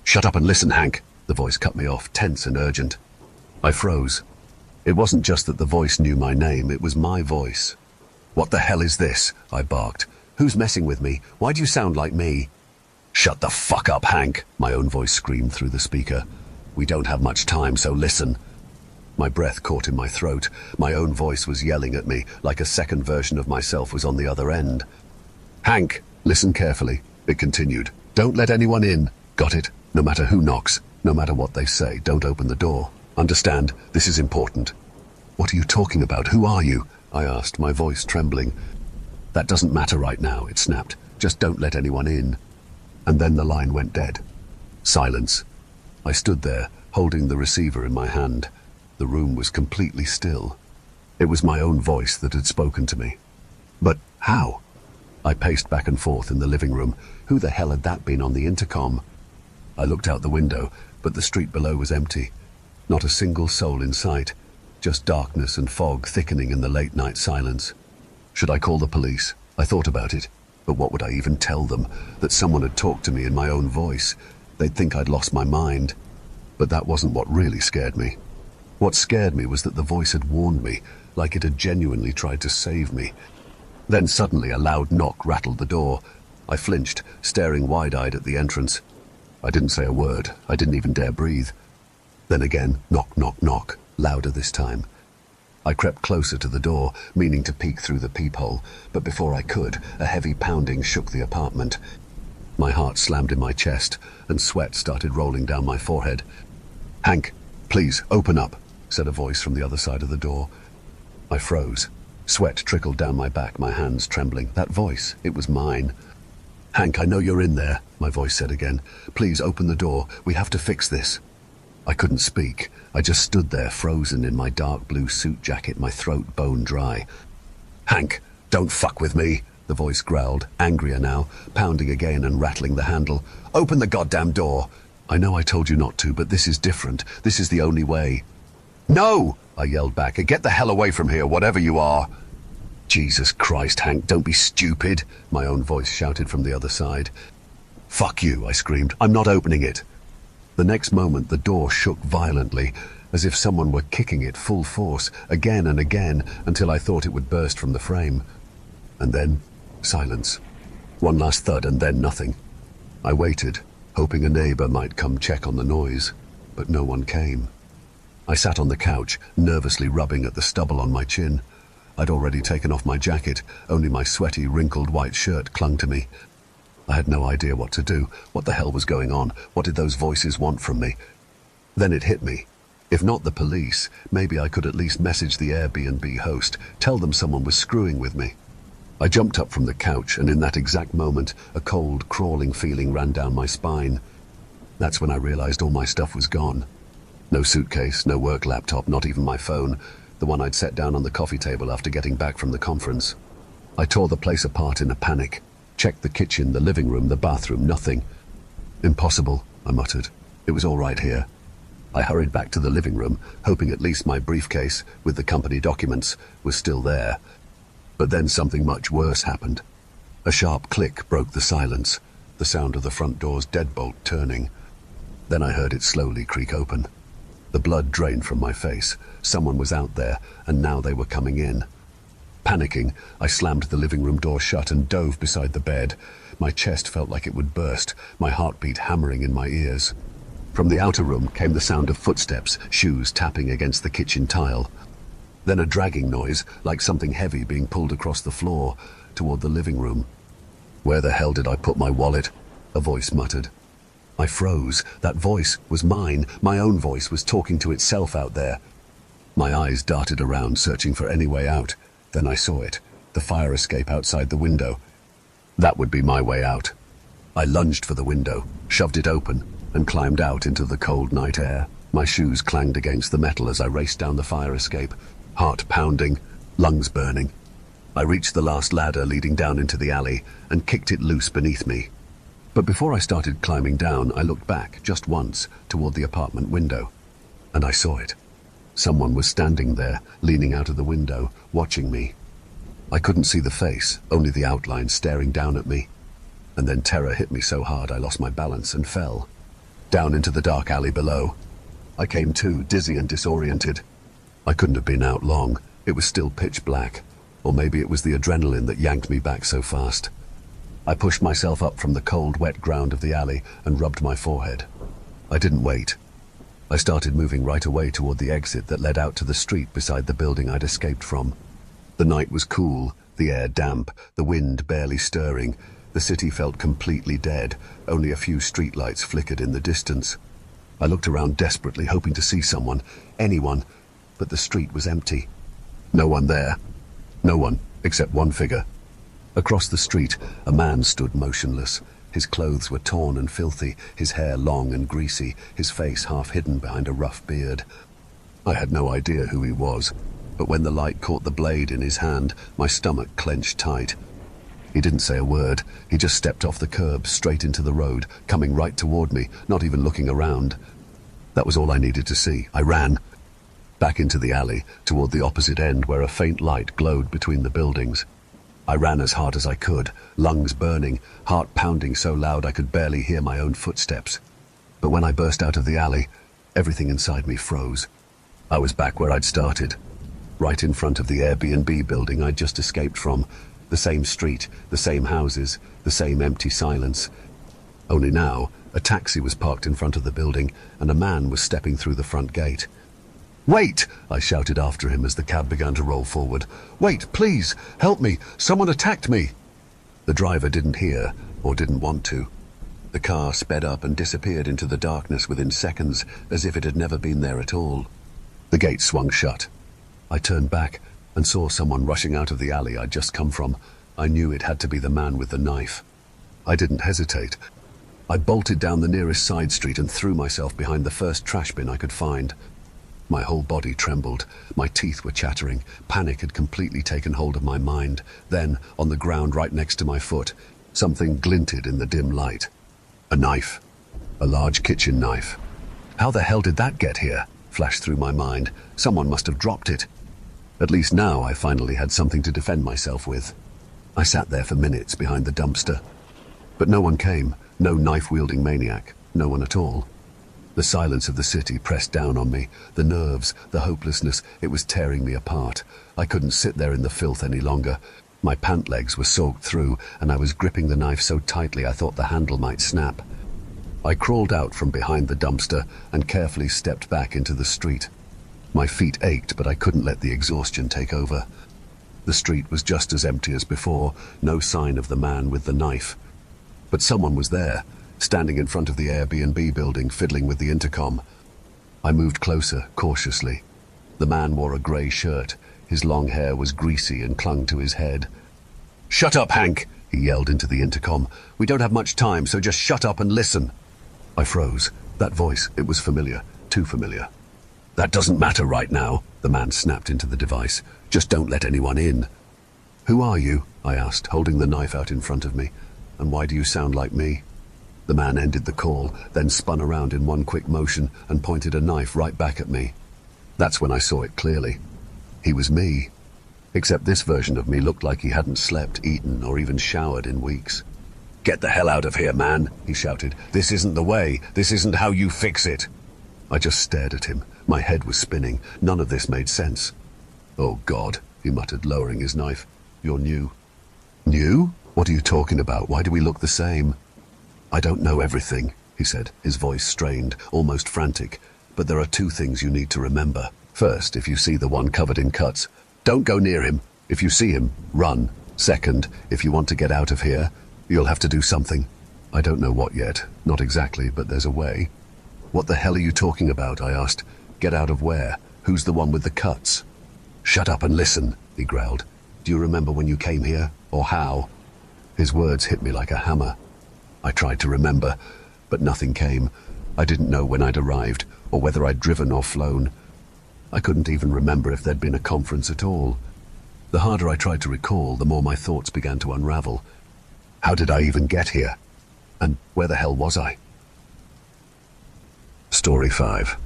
Shut up and listen, Hank. The voice cut me off, tense and urgent. I froze. It wasn't just that the voice knew my name, it was my voice. What the hell is this? I barked. Who's messing with me? Why do you sound like me? Shut the fuck up, Hank, my own voice screamed through the speaker. We don't have much time, so listen. My breath caught in my throat. My own voice was yelling at me, like a second version of myself was on the other end. Hank, listen carefully, it continued. Don't let anyone in. Got it? No matter who knocks, no matter what they say, don't open the door. Understand? This is important. What are you talking about? Who are you? I asked, my voice trembling. That doesn't matter right now, it snapped. Just don't let anyone in. And then the line went dead. Silence. I stood there, holding the receiver in my hand. The room was completely still. It was my own voice that had spoken to me. But how? I paced back and forth in the living room. Who the hell had that been on the intercom? I looked out the window, but the street below was empty. Not a single soul in sight. Just darkness and fog thickening in the late-night silence. Should I call the police? I thought about it. But what would I even tell them? That someone had talked to me in my own voice. They'd think I'd lost my mind. But that wasn't what really scared me. What scared me was that the voice had warned me, like it had genuinely tried to save me. Then suddenly a loud knock rattled the door. I flinched, staring wide-eyed at the entrance. I didn't say a word. I didn't even dare breathe. Then again, knock, knock, knock, louder this time. I crept closer to the door, meaning to peek through the peephole, but before I could, a heavy pounding shook the apartment. My heart slammed in my chest, and sweat started rolling down my forehead. Hank, please, open up, said a voice from the other side of the door. I froze. Sweat trickled down my back, my hands trembling. That voice, it was mine. Hank, I know you're in there, my voice said again. Please open the door. We have to fix this. I couldn't speak. I just stood there, frozen in my dark blue suit jacket, my throat bone dry. Hank, don't fuck with me, the voice growled, angrier now, pounding again and rattling the handle. Open the goddamn door. I know I told you not to, but this is different. This is the only way. No! I yelled back. Get the hell away from here, whatever you are. Jesus Christ, Hank, don't be stupid, my own voice shouted from the other side. Fuck you, I screamed. I'm not opening it. The next moment, the door shook violently, as if someone were kicking it full force, again and again, until I thought it would burst from the frame. And then, silence. One last thud, and then nothing. I waited, hoping a neighbor might come check on the noise, but no one came. I sat on the couch, nervously rubbing at the stubble on my chin. I'd already taken off my jacket, only my sweaty, wrinkled white shirt clung to me. I had no idea what to do. What the hell was going on? What did those voices want from me? Then it hit me. If not the police, maybe I could at least message the Airbnb host, tell them someone was screwing with me. I jumped up from the couch, and in that exact moment, a cold, crawling feeling ran down my spine. That's when I realized all my stuff was gone. No suitcase, no work laptop, not even my phone, the one I'd set down on the coffee table after getting back from the conference. I tore the place apart in a panic. Checked the kitchen, the living room, the bathroom, nothing. Impossible, I muttered. It was all right here. I hurried back to the living room, hoping at least my briefcase, with the company documents, was still there. But then something much worse happened. A sharp click broke the silence, the sound of the front door's deadbolt turning. Then I heard it slowly creak open. The blood drained from my face. Someone was out there, and now they were coming in. Panicking, I slammed the living room door shut and dove beside the bed. My chest felt like it would burst, my heartbeat hammering in my ears. From the outer room came the sound of footsteps, shoes tapping against the kitchen tile. Then a dragging noise, like something heavy being pulled across the floor, toward the living room. Where the hell did I put my wallet? A voice muttered. I froze. That voice was mine. My own voice was talking to itself out there. My eyes darted around, searching for any way out. Then I saw it, the fire escape outside the window. That would be my way out. I lunged for the window, shoved it open, and climbed out into the cold night air. My shoes clanged against the metal as I raced down the fire escape, heart pounding, lungs burning. I reached the last ladder leading down into the alley and kicked it loose beneath me. But before I started climbing down, I looked back, just once, toward the apartment window. And I saw it. Someone was standing there, leaning out of the window, watching me. I couldn't see the face, only the outline staring down at me. And then terror hit me so hard I lost my balance and fell. down into the dark alley below. I came to, dizzy and disoriented. I couldn't have been out long. It was still pitch black. Or maybe it was the adrenaline that yanked me back so fast. I pushed myself up from the cold, wet ground of the alley and rubbed my forehead. I didn't wait. I started moving right away toward the exit that led out to the street beside the building I'd escaped from. The night was cool, the air damp, the wind barely stirring. The city felt completely dead. Only a few streetlights flickered in the distance. I looked around desperately, hoping to see someone, anyone, but the street was empty. No one there. No one, except one figure. Across the street, a man stood motionless. His clothes were torn and filthy, his hair long and greasy, his face half hidden behind a rough beard. I had no idea who he was, but when the light caught the blade in his hand, my stomach clenched tight. He didn't say a word. He just stepped off the curb, straight into the road, coming right toward me, not even looking around. That was all I needed to see. I ran back into the alley, toward the opposite end where a faint light glowed between the buildings. I ran as hard as I could, lungs burning, heart pounding so loud I could barely hear my own footsteps. But when I burst out of the alley, everything inside me froze. I was back where I'd started, right in front of the Airbnb building I'd just escaped from. The same street, the same houses, the same empty silence. Only now, a taxi was parked in front of the building, and a man was stepping through the front gate. "Wait!" I shouted after him as the cab began to roll forward. "Wait, please! Help me! Someone attacked me!" The driver didn't hear, or didn't want to. The car sped up and disappeared into the darkness within seconds, as if it had never been there at all. The gate swung shut. I turned back and saw someone rushing out of the alley I'd just come from. I knew it had to be the man with the knife. I didn't hesitate. I bolted down the nearest side street and threw myself behind the first trash bin I could find. My whole body trembled. My teeth were chattering. Panic had completely taken hold of my mind. Then, on the ground right next to my foot, something glinted in the dim light. A knife. A large kitchen knife. How the hell did that get here? Flashed through my mind. Someone must have dropped it. At least now I finally had something to defend myself with. I sat there for minutes behind the dumpster. But no one came. No knife-wielding maniac. No one at all. The silence of the city pressed down on me. The nerves, the hopelessness, it was tearing me apart. I couldn't sit there in the filth any longer. My pant legs were soaked through, and I was gripping the knife so tightly I thought the handle might snap. I crawled out from behind the dumpster and carefully stepped back into the street. My feet ached, but I couldn't let the exhaustion take over. The street was just as empty as before, no sign of the man with the knife. But someone was there, standing in front of the Airbnb building, fiddling with the intercom. I moved closer, cautiously. The man wore a grey shirt. His long hair was greasy and clung to his head. "Shut up, Hank!" he yelled into the intercom. "We don't have much time, so just shut up and listen." I froze. That voice, it was familiar, too familiar. "That doesn't matter right now," the man snapped into the device. "Just don't let anyone in." "Who are you?" I asked, holding the knife out in front of me. "And why do you sound like me?" The man ended the call, then spun around in one quick motion and pointed a knife right back at me. That's when I saw it clearly. He was me. Except this version of me looked like he hadn't slept, eaten, or even showered in weeks. "Get the hell out of here, man," he shouted. "This isn't the way. This isn't how you fix it." I just stared at him. My head was spinning. None of this made sense. "Oh, God," he muttered, lowering his knife. "You're new." "New? What are you talking about? Why do we look the same?" "I don't know everything," he said, his voice strained, almost frantic. "But there are two things you need to remember. First, if you see the one covered in cuts, don't go near him. If you see him, run. Second, if you want to get out of here, you'll have to do something. I don't know what yet. Not exactly, but there's a way." "What the hell are you talking about?" I asked. "Get out of where? Who's the one with the cuts?" "Shut up and listen," he growled. "Do you remember when you came here, or how?" His words hit me like a hammer. I tried to remember, but nothing came. I didn't know when I'd arrived, or whether I'd driven or flown. I couldn't even remember if there'd been a conference at all. The harder I tried to recall, the more my thoughts began to unravel. How did I even get here? And where the hell was I? Story 5.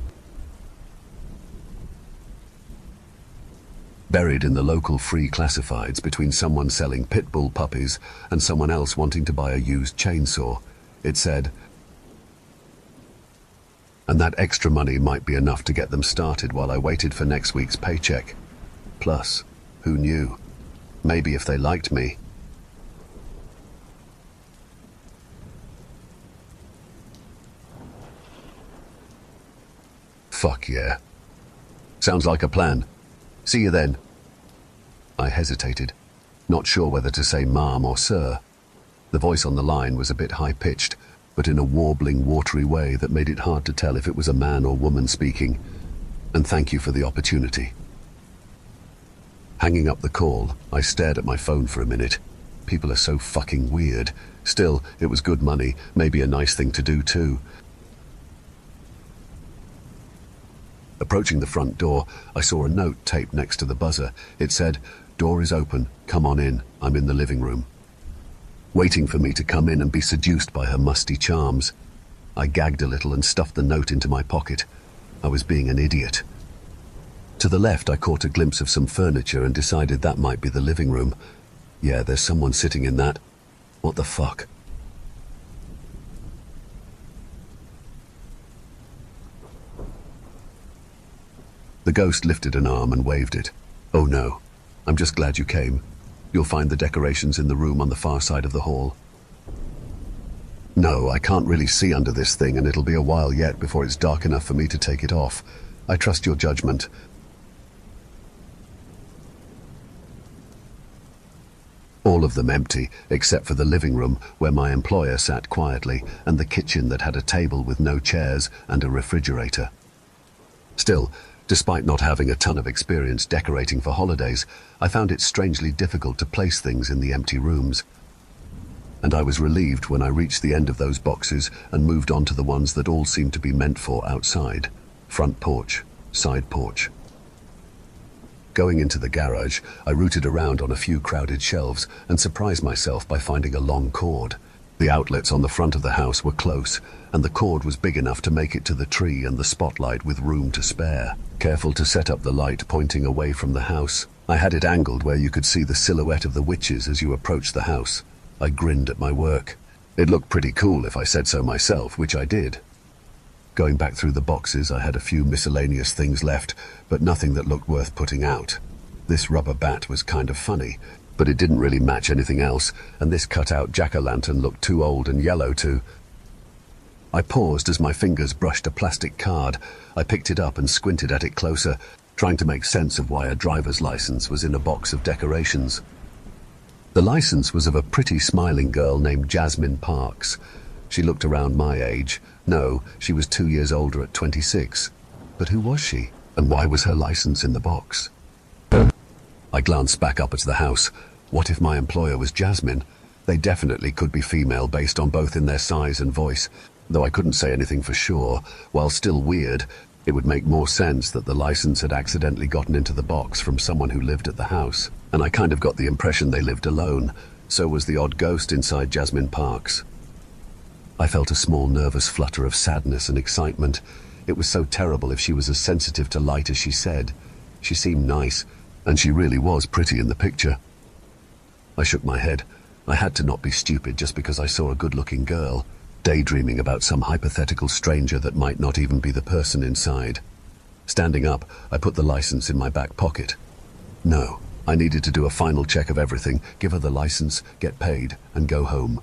Buried in the local free classifieds between someone selling pit bull puppies and someone else wanting to buy a used chainsaw, it said, And that extra money might be enough to get them started while I waited for next week's paycheck. Plus, who knew? Maybe if they liked me. Fuck yeah. Sounds like a plan. See you then. I hesitated, not sure whether to say ma'am or sir. The voice on the line was a bit high-pitched, but in a warbling, watery way that made it hard to tell if it was a man or woman speaking. And thank you for the opportunity. Hanging up the call, I stared at my phone for a minute. People are so fucking weird. Still, it was good money, maybe a nice thing to do too. Approaching the front door, I saw a note taped next to the buzzer. It said, "Door is open, come on in, I'm in the living room." Waiting for me to come in and be seduced by her musty charms. I gagged a little and stuffed the note into my pocket. I was being an idiot. To the left, I caught a glimpse of some furniture and decided that might be the living room. Yeah, there's someone sitting in that. What the fuck? The ghost lifted an arm and waved it. "Oh no, I'm just glad you came. You'll find the decorations in the room on the far side of the hall." "No, I can't really see under this thing, and it'll be a while yet before it's dark enough for me to take it off. I trust your judgment." All of them empty, except for the living room, where my employer sat quietly, and the kitchen that had a table with no chairs and a refrigerator. Still, despite not having a ton of experience decorating for holidays, I found it strangely difficult to place things in the empty rooms. And I was relieved when I reached the end of those boxes and moved on to the ones that all seemed to be meant for outside. Front porch, side porch. Going into the garage, I rooted around on a few crowded shelves and surprised myself by finding a long cord. The outlets on the front of the house were close, and the cord was big enough to make it to the tree and the spotlight with room to spare. Careful to set up the light pointing away from the house, I had it angled where you could see the silhouette of the witches as you approached the house. I grinned at my work. It looked pretty cool if I said so myself, which I did. Going back through the boxes, I had a few miscellaneous things left, but nothing that looked worth putting out. This rubber bat was kind of funny, but it didn't really match anything else, and this cut-out jack-o'-lantern looked too old and yellow to... I paused as my fingers brushed a plastic card. I picked it up and squinted at it closer, trying to make sense of why a driver's license was in a box of decorations. The license was of a pretty smiling girl named Jasmine Parks. She looked around my age. No, she was 2 years older at 26. But who was she? And why was her license in the box? I glanced back up at the house. What if my employer was Jasmine? They definitely could be female based on both in their size and voice, though I couldn't say anything for sure. While still weird, it would make more sense that the license had accidentally gotten into the box from someone who lived at the house. And I kind of got the impression they lived alone. So was the odd ghost inside Jasmine Parks. I felt a small nervous flutter of sadness and excitement. It was so terrible if she was as sensitive to light as she said. She seemed nice, and she really was pretty in the picture. I shook my head. I had to not be stupid just because I saw a good-looking girl, daydreaming about some hypothetical stranger that might not even be the person inside. Standing up, I put the license in my back pocket. No, I needed to do a final check of everything, give her the license, get paid, and go home.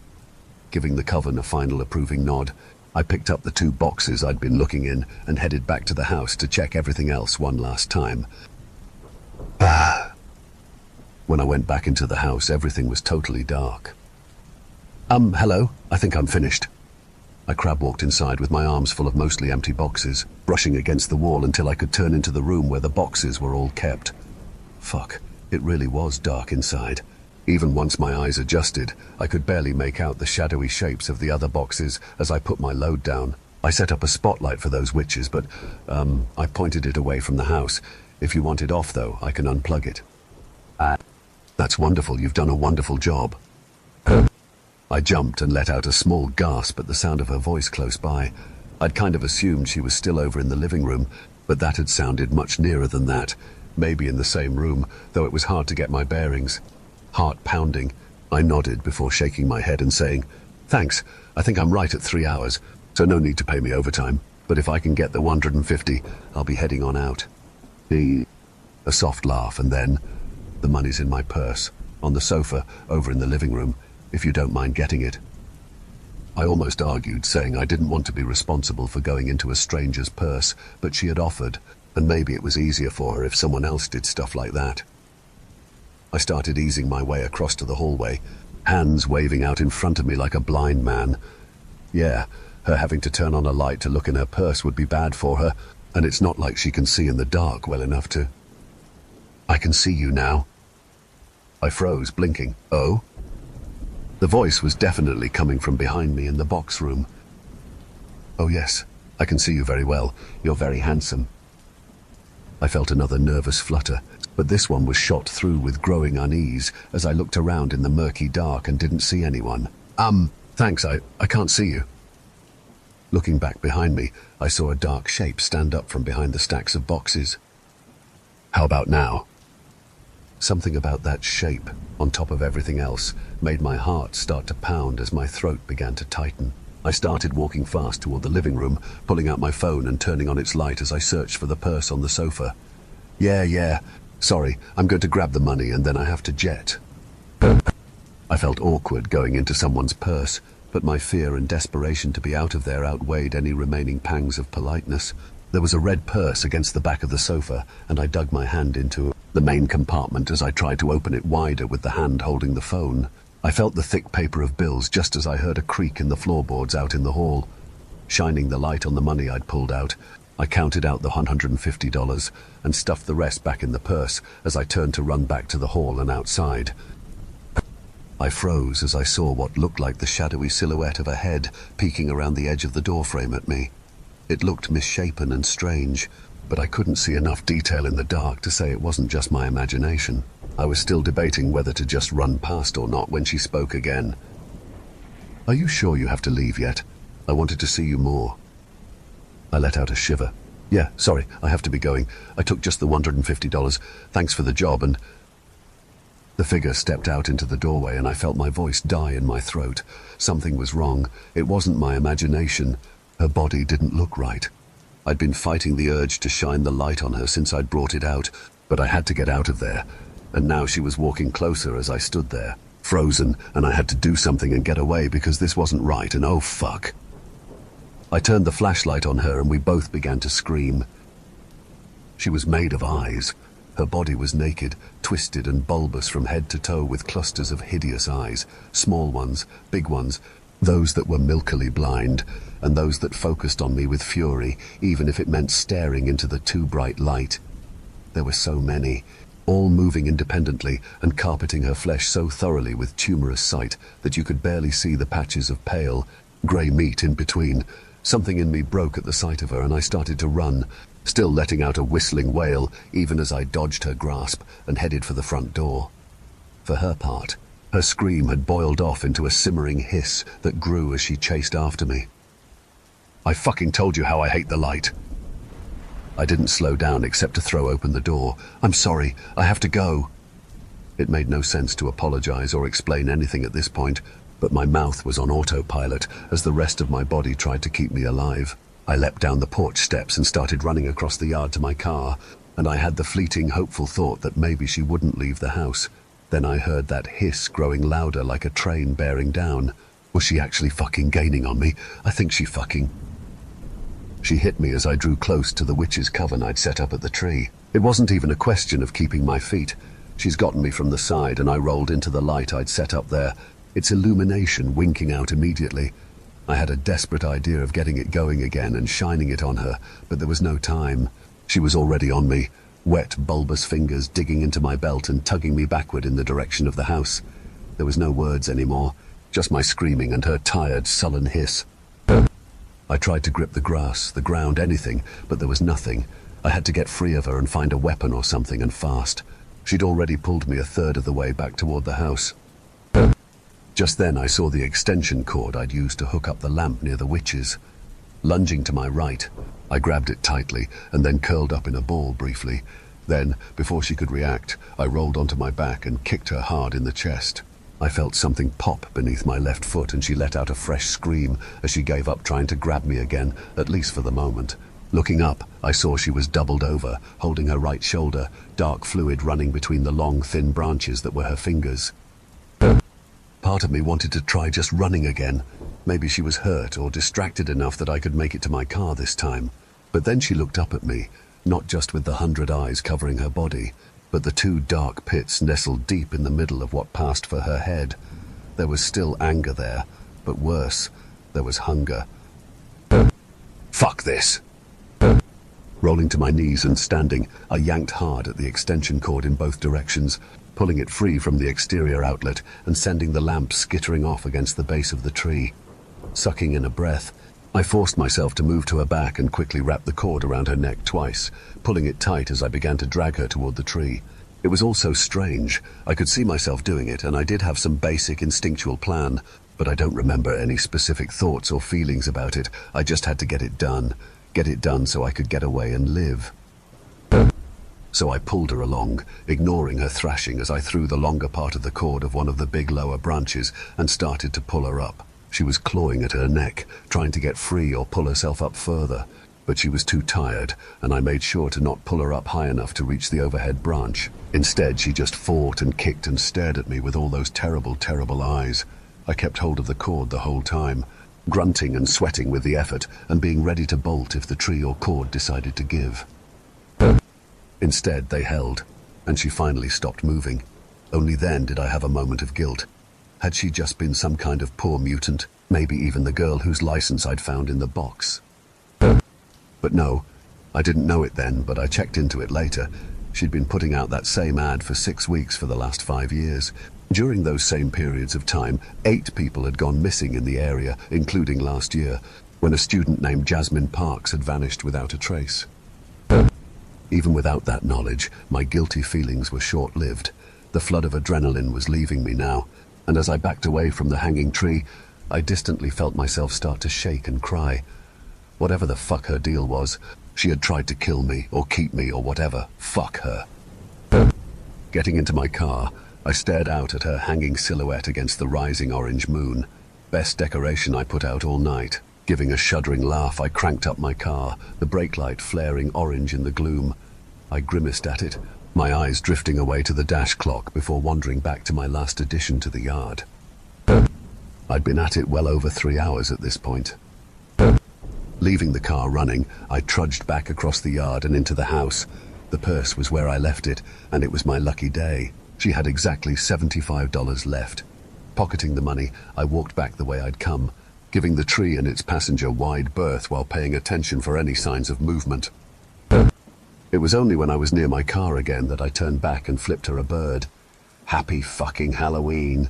Giving the coven a final approving nod, I picked up the 2 boxes I'd been looking in and headed back to the house to check everything else one last time. When I went back into the house, everything was totally dark. Hello, I think I'm finished. I crab-walked inside with my arms full of mostly empty boxes, brushing against the wall until I could turn into the room where the boxes were all kept. Fuck, it really was dark inside. Even once my eyes adjusted, I could barely make out the shadowy shapes of the other boxes as I put my load down. I set up a spotlight for those witches, but, I pointed it away from the house. If you want it off, though, I can unplug it. That's wonderful, you've done a wonderful job. I jumped and let out a small gasp at the sound of her voice close by. I'd kind of assumed she was still over in the living room, but that had sounded much nearer than that. Maybe in the same room, though it was hard to get my bearings. Heart pounding, I nodded before shaking my head and saying, "Thanks, I think I'm right at 3 hours, so no need to pay me overtime." but if I can get the 150, I'll be heading on out. A soft laugh, and then, the money's in my purse, on the sofa, over in the living room, if you don't mind getting it. I almost argued, saying I didn't want to be responsible for going into a stranger's purse, but she had offered, and maybe it was easier for her if someone else did stuff like that. I started easing my way across to the hallway, hands waving out in front of me like a blind man. Yeah, her having to turn on a light to look in her purse would be bad for her, and it's not like she can see in the dark well enough to... I can see you now. I froze, blinking. Oh? The voice was definitely coming from behind me in the box room. Oh yes, I can see you very well. You're very handsome. I felt another nervous flutter, but this one was shot through with growing unease as I looked around in the murky dark and didn't see anyone. Thanks, I can't see you. Looking back behind me, I saw a dark shape stand up from behind the stacks of boxes. How about now? Something about that shape, on top of everything else, made my heart start to pound as my throat began to tighten. I started walking fast toward the living room, pulling out my phone and turning on its light as I searched for the purse on the sofa. Yeah. Sorry, I'm going to grab the money and then I have to jet. I felt awkward going into someone's purse, but my fear and desperation to be out of there outweighed any remaining pangs of politeness. There was a red purse against the back of the sofa, and I dug my hand into the main compartment as I tried to open it wider with the hand holding the phone. I felt the thick paper of bills just as I heard a creak in the floorboards out in the hall. Shining the light on the money I'd pulled out, I counted out the $150 and stuffed the rest back in the purse as I turned to run back to the hall and outside. I froze as I saw what looked like the shadowy silhouette of a head peeking around the edge of the doorframe at me. It looked misshapen and strange, but I couldn't see enough detail in the dark to say it wasn't just my imagination. I was still debating whether to just run past or not when she spoke again. Are you sure you have to leave yet? I wanted to see you more. I let out a shiver. Yeah, sorry, I have to be going. I took just the $150. Thanks for the job, and... The figure stepped out into the doorway and I felt my voice die in my throat. Something was wrong. It wasn't my imagination. Her body didn't look right. I'd been fighting the urge to shine the light on her since I'd brought it out, but I had to get out of there. And now she was walking closer as I stood there, frozen, and I had to do something and get away because this wasn't right, and oh fuck. I turned the flashlight on her and we both began to scream. She was made of eyes. Her body was naked, twisted and bulbous from head to toe with clusters of hideous eyes, small ones, big ones, those that were milkily blind, and those that focused on me with fury, even if it meant staring into the too bright light. There were so many, all moving independently and carpeting her flesh so thoroughly with tumorous sight that you could barely see the patches of pale, grey meat in between. Something in me broke at the sight of her and I started to run, still letting out a whistling wail even as I dodged her grasp and headed for the front door. For her part, her scream had boiled off into a simmering hiss that grew as she chased after me. I fucking told you how I hate the light. I didn't slow down except to throw open the door. I'm sorry, I have to go. It made no sense to apologize or explain anything at this point, but my mouth was on autopilot as the rest of my body tried to keep me alive. I leapt down the porch steps and started running across the yard to my car, and I had the fleeting, hopeful thought that maybe she wouldn't leave the house. Then I heard that hiss growing louder like a train bearing down. Was she actually fucking gaining on me? I think she fucking... She hit me as I drew close to the witch's coven I'd set up at the tree. It wasn't even a question of keeping my feet. She's gotten me from the side and I rolled into the light I'd set up there, its illumination winking out immediately. I had a desperate idea of getting it going again and shining it on her, but there was no time. She was already on me, wet, bulbous fingers digging into my belt and tugging me backward in the direction of the house. There was no words anymore, just my screaming and her tired, sullen hiss. I tried to grip the grass, the ground, anything, but there was nothing. I had to get free of her and find a weapon or something, and fast. She'd already pulled me a third of the way back toward the house. Just then I saw the extension cord I'd used to hook up the lamp near the witches. Lunging to my right, I grabbed it tightly and then curled up in a ball briefly. Then, before she could react, I rolled onto my back and kicked her hard in the chest. I felt something pop beneath my left foot and she let out a fresh scream as she gave up trying to grab me again, at least for the moment. Looking up, I saw she was doubled over, holding her right shoulder, dark fluid running between the long, thin branches that were her fingers. Part of me wanted to try just running again. Maybe she was hurt or distracted enough that I could make it to my car this time. But then she looked up at me, not just with the 100 eyes covering her body, but the 2 dark pits nestled deep in the middle of what passed for her head. There was still anger there, but worse, there was hunger. Fuck this! Rolling to my knees and standing, I yanked hard at the extension cord in both directions, pulling it free from the exterior outlet and sending the lamp skittering off against the base of the tree. Sucking in a breath, I forced myself to move to her back and quickly wrap the cord around her neck twice, pulling it tight as I began to drag her toward the tree. It was all so strange. I could see myself doing it, and I did have some basic instinctual plan, but I don't remember any specific thoughts or feelings about it. I just had to get it done. Get it done so I could get away and live. So I pulled her along, ignoring her thrashing as I threw the longer part of the cord of one of the big lower branches and started to pull her up. She was clawing at her neck, trying to get free or pull herself up further, but she was too tired, and I made sure to not pull her up high enough to reach the overhead branch. Instead, she just fought and kicked and stared at me with all those terrible, terrible eyes. I kept hold of the cord the whole time, grunting and sweating with the effort and being ready to bolt if the tree or cord decided to give. Instead, they held, and she finally stopped moving. Only then did I have a moment of guilt. Had she just been some kind of poor mutant, maybe even the girl whose license I'd found in the box? But no, I didn't know it then, but I checked into it later. She'd been putting out that same ad for 6 weeks for the last 5 years. During those same periods of time, 8 people had gone missing in the area, including last year, when a student named Jasmine Parks had vanished without a trace. Even without that knowledge, my guilty feelings were short-lived. The flood of adrenaline was leaving me now, and as I backed away from the hanging tree, I distantly felt myself start to shake and cry. Whatever the fuck her deal was, she had tried to kill me or keep me or whatever. Fuck her. Getting into my car, I stared out at her hanging silhouette against the rising orange moon. Best decoration I put out all night. Giving a shuddering laugh, I cranked up my car, the brake light flaring orange in the gloom. I grimaced at it, my eyes drifting away to the dash clock before wandering back to my last addition to the yard. I'd been at it well over 3 hours at this point. Leaving the car running, I trudged back across the yard and into the house. The purse was where I left it, and it was my lucky day. She had exactly $75 left. Pocketing the money, I walked back the way I'd come, giving the tree and its passenger wide berth while paying attention for any signs of movement. It was only when I was near my car again that I turned back and flipped her a bird. Happy fucking Halloween.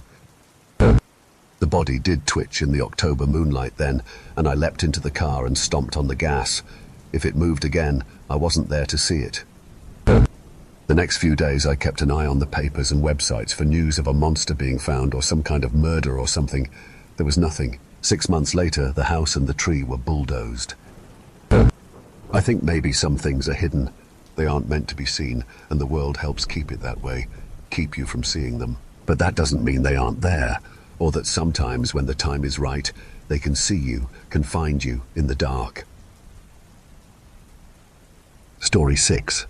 The body did twitch in the October moonlight then, and I leapt into the car and stomped on the gas. If it moved again, I wasn't there to see it. The next few days I kept an eye on the papers and websites for news of a monster being found or some kind of murder or something. There was nothing. 6 months later, the house and the tree were bulldozed. I think maybe some things are hidden. They aren't meant to be seen, and the world helps keep it that way, keep you from seeing them. But that doesn't mean they aren't there, or that sometimes when the time is right, they can see you, can find you in the dark. Story 6.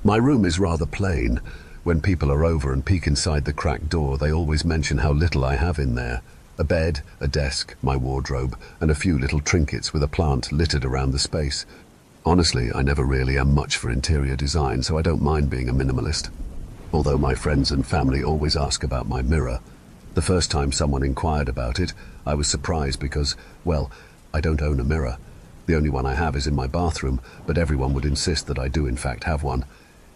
My room is rather plain. When people are over and peek inside the cracked door, they always mention how little I have in there. A bed, a desk, my wardrobe, and a few little trinkets with a plant littered around the space. Honestly, I never really am much for interior design, so I don't mind being a minimalist. Although my friends and family always ask about my mirror. The first time someone inquired about it, I was surprised because, well, I don't own a mirror. The only one I have is in my bathroom, but everyone would insist that I do in fact have one.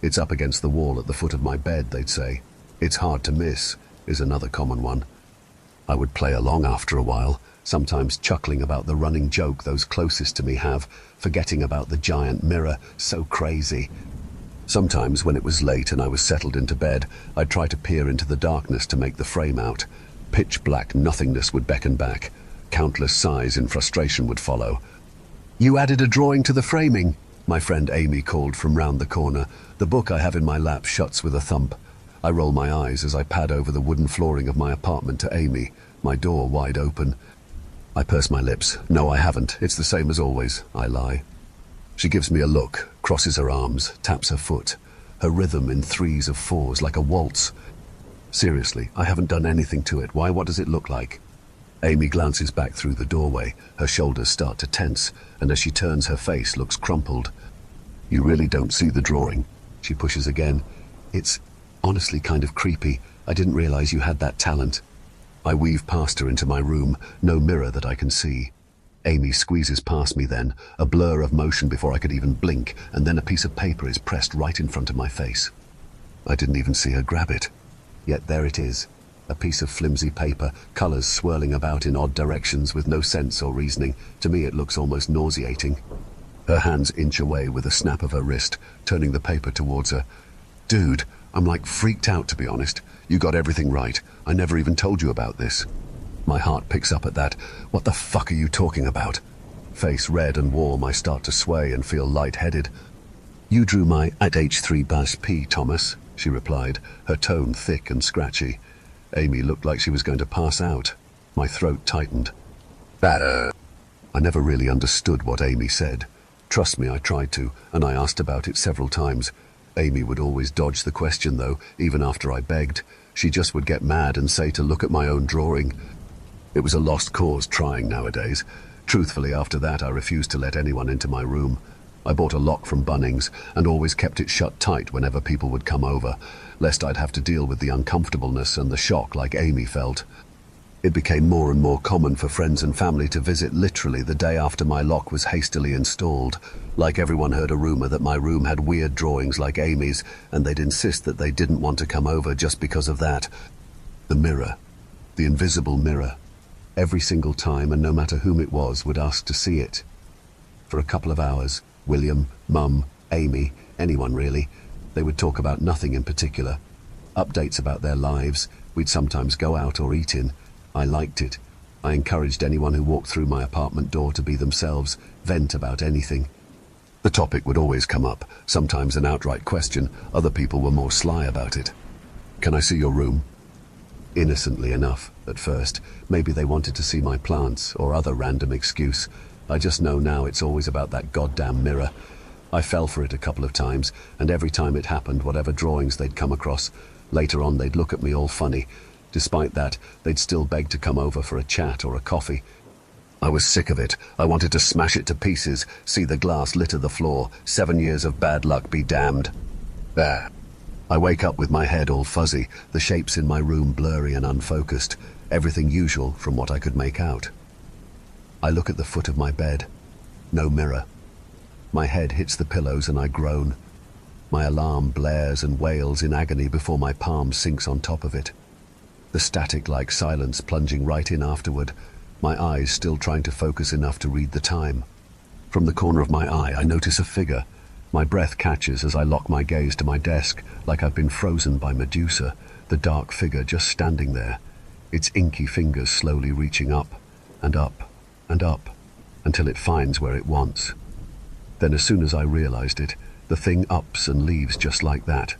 It's up against the wall at the foot of my bed, they'd say. It's hard to miss, is another common one. I would play along after a while, sometimes chuckling about the running joke those closest to me have, forgetting about the giant mirror, so crazy. Sometimes when it was late and I was settled into bed, I'd try to peer into the darkness to make the frame out. Pitch black nothingness would beckon back. Countless sighs in frustration would follow. "You added a drawing to the framing," my friend Amy called from round the corner. The book I have in my lap shuts with a thump. I roll my eyes as I pad over the wooden flooring of my apartment to Amy, my door wide open. I purse my lips. No, I haven't. It's the same as always. I lie. She gives me a look, crosses her arms, taps her foot. Her rhythm in threes of fours, like a waltz. Seriously, I haven't done anything to it. Why? What does it look like? Amy glances back through the doorway. Her shoulders start to tense, and as she turns, her face looks crumpled. You really don't see the drawing? She pushes again. It's honestly kind of creepy. I didn't realize you had that talent. I weave past her into my room, no mirror that I can see. Amy squeezes past me then, a blur of motion before I could even blink, and then a piece of paper is pressed right in front of my face. I didn't even see her grab it. Yet there it is, a piece of flimsy paper, colors swirling about in odd directions with no sense or reasoning. To me it looks almost nauseating. Her hands inch away with a snap of her wrist, turning the paper towards her. Dude, I'm like freaked out, to be honest. You got everything right. I never even told you about this. My heart picks up at that. What the fuck are you talking about? Face red and warm, I start to sway and feel lightheaded. You drew my at H3-P, Thomas, she replied, her tone thick and scratchy. Amy looked like she was going to pass out. My throat tightened. I never really understood what Amy said. Trust me, I tried to, and I asked about it several times. Amy would always dodge the question, though, even after I begged. She just would get mad and say to look at my own drawing. It was a lost cause trying nowadays. Truthfully, after that, I refused to let anyone into my room. I bought a lock from Bunnings and always kept it shut tight whenever people would come over, lest I'd have to deal with the uncomfortableness and the shock like Amy felt. It became more and more common for friends and family to visit literally the day after my lock was hastily installed. Like everyone heard a rumor that my room had weird drawings like Amy's, and they'd insist that they didn't want to come over just because of that. The mirror. The invisible mirror. Every single time, and no matter whom it was, would ask to see it. For a couple of hours, William, Mum, Amy, anyone really, they would talk about nothing in particular. Updates about their lives. We'd sometimes go out or eat in. I liked it. I encouraged anyone who walked through my apartment door to be themselves, vent about anything. The topic would always come up, sometimes an outright question. Other people were more sly about it. Can I see your room? Innocently enough, at first. Maybe they wanted to see my plants, or other random excuse. I just know now it's always about that goddamn mirror. I fell for it a couple of times, and every time it happened, whatever drawings they'd come across, later on they'd look at me all funny. Despite that, they'd still beg to come over for a chat or a coffee. I was sick of it. I wanted to smash it to pieces, see the glass litter the floor. 7 years of bad luck be damned. There. I wake up with my head all fuzzy, the shapes in my room blurry and unfocused, everything usual from what I could make out. I look at the foot of my bed. No mirror. My head hits the pillows and I groan. My alarm blares and wails in agony before my palm sinks on top of it. The static-like silence plunging right in afterward, my eyes still trying to focus enough to read the time. From the corner of my eye, I notice a figure. My breath catches as I lock my gaze to my desk, like I've been frozen by Medusa, the dark figure just standing there, its inky fingers slowly reaching up, and up, and up, until it finds where it wants. Then as soon as I realized it, the thing ups and leaves just like that.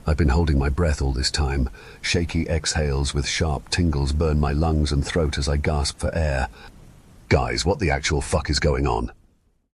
I've been holding my breath all this time. Shaky exhales with sharp tingles burn my lungs and throat as I gasp for air. Guys, what the actual fuck is going on?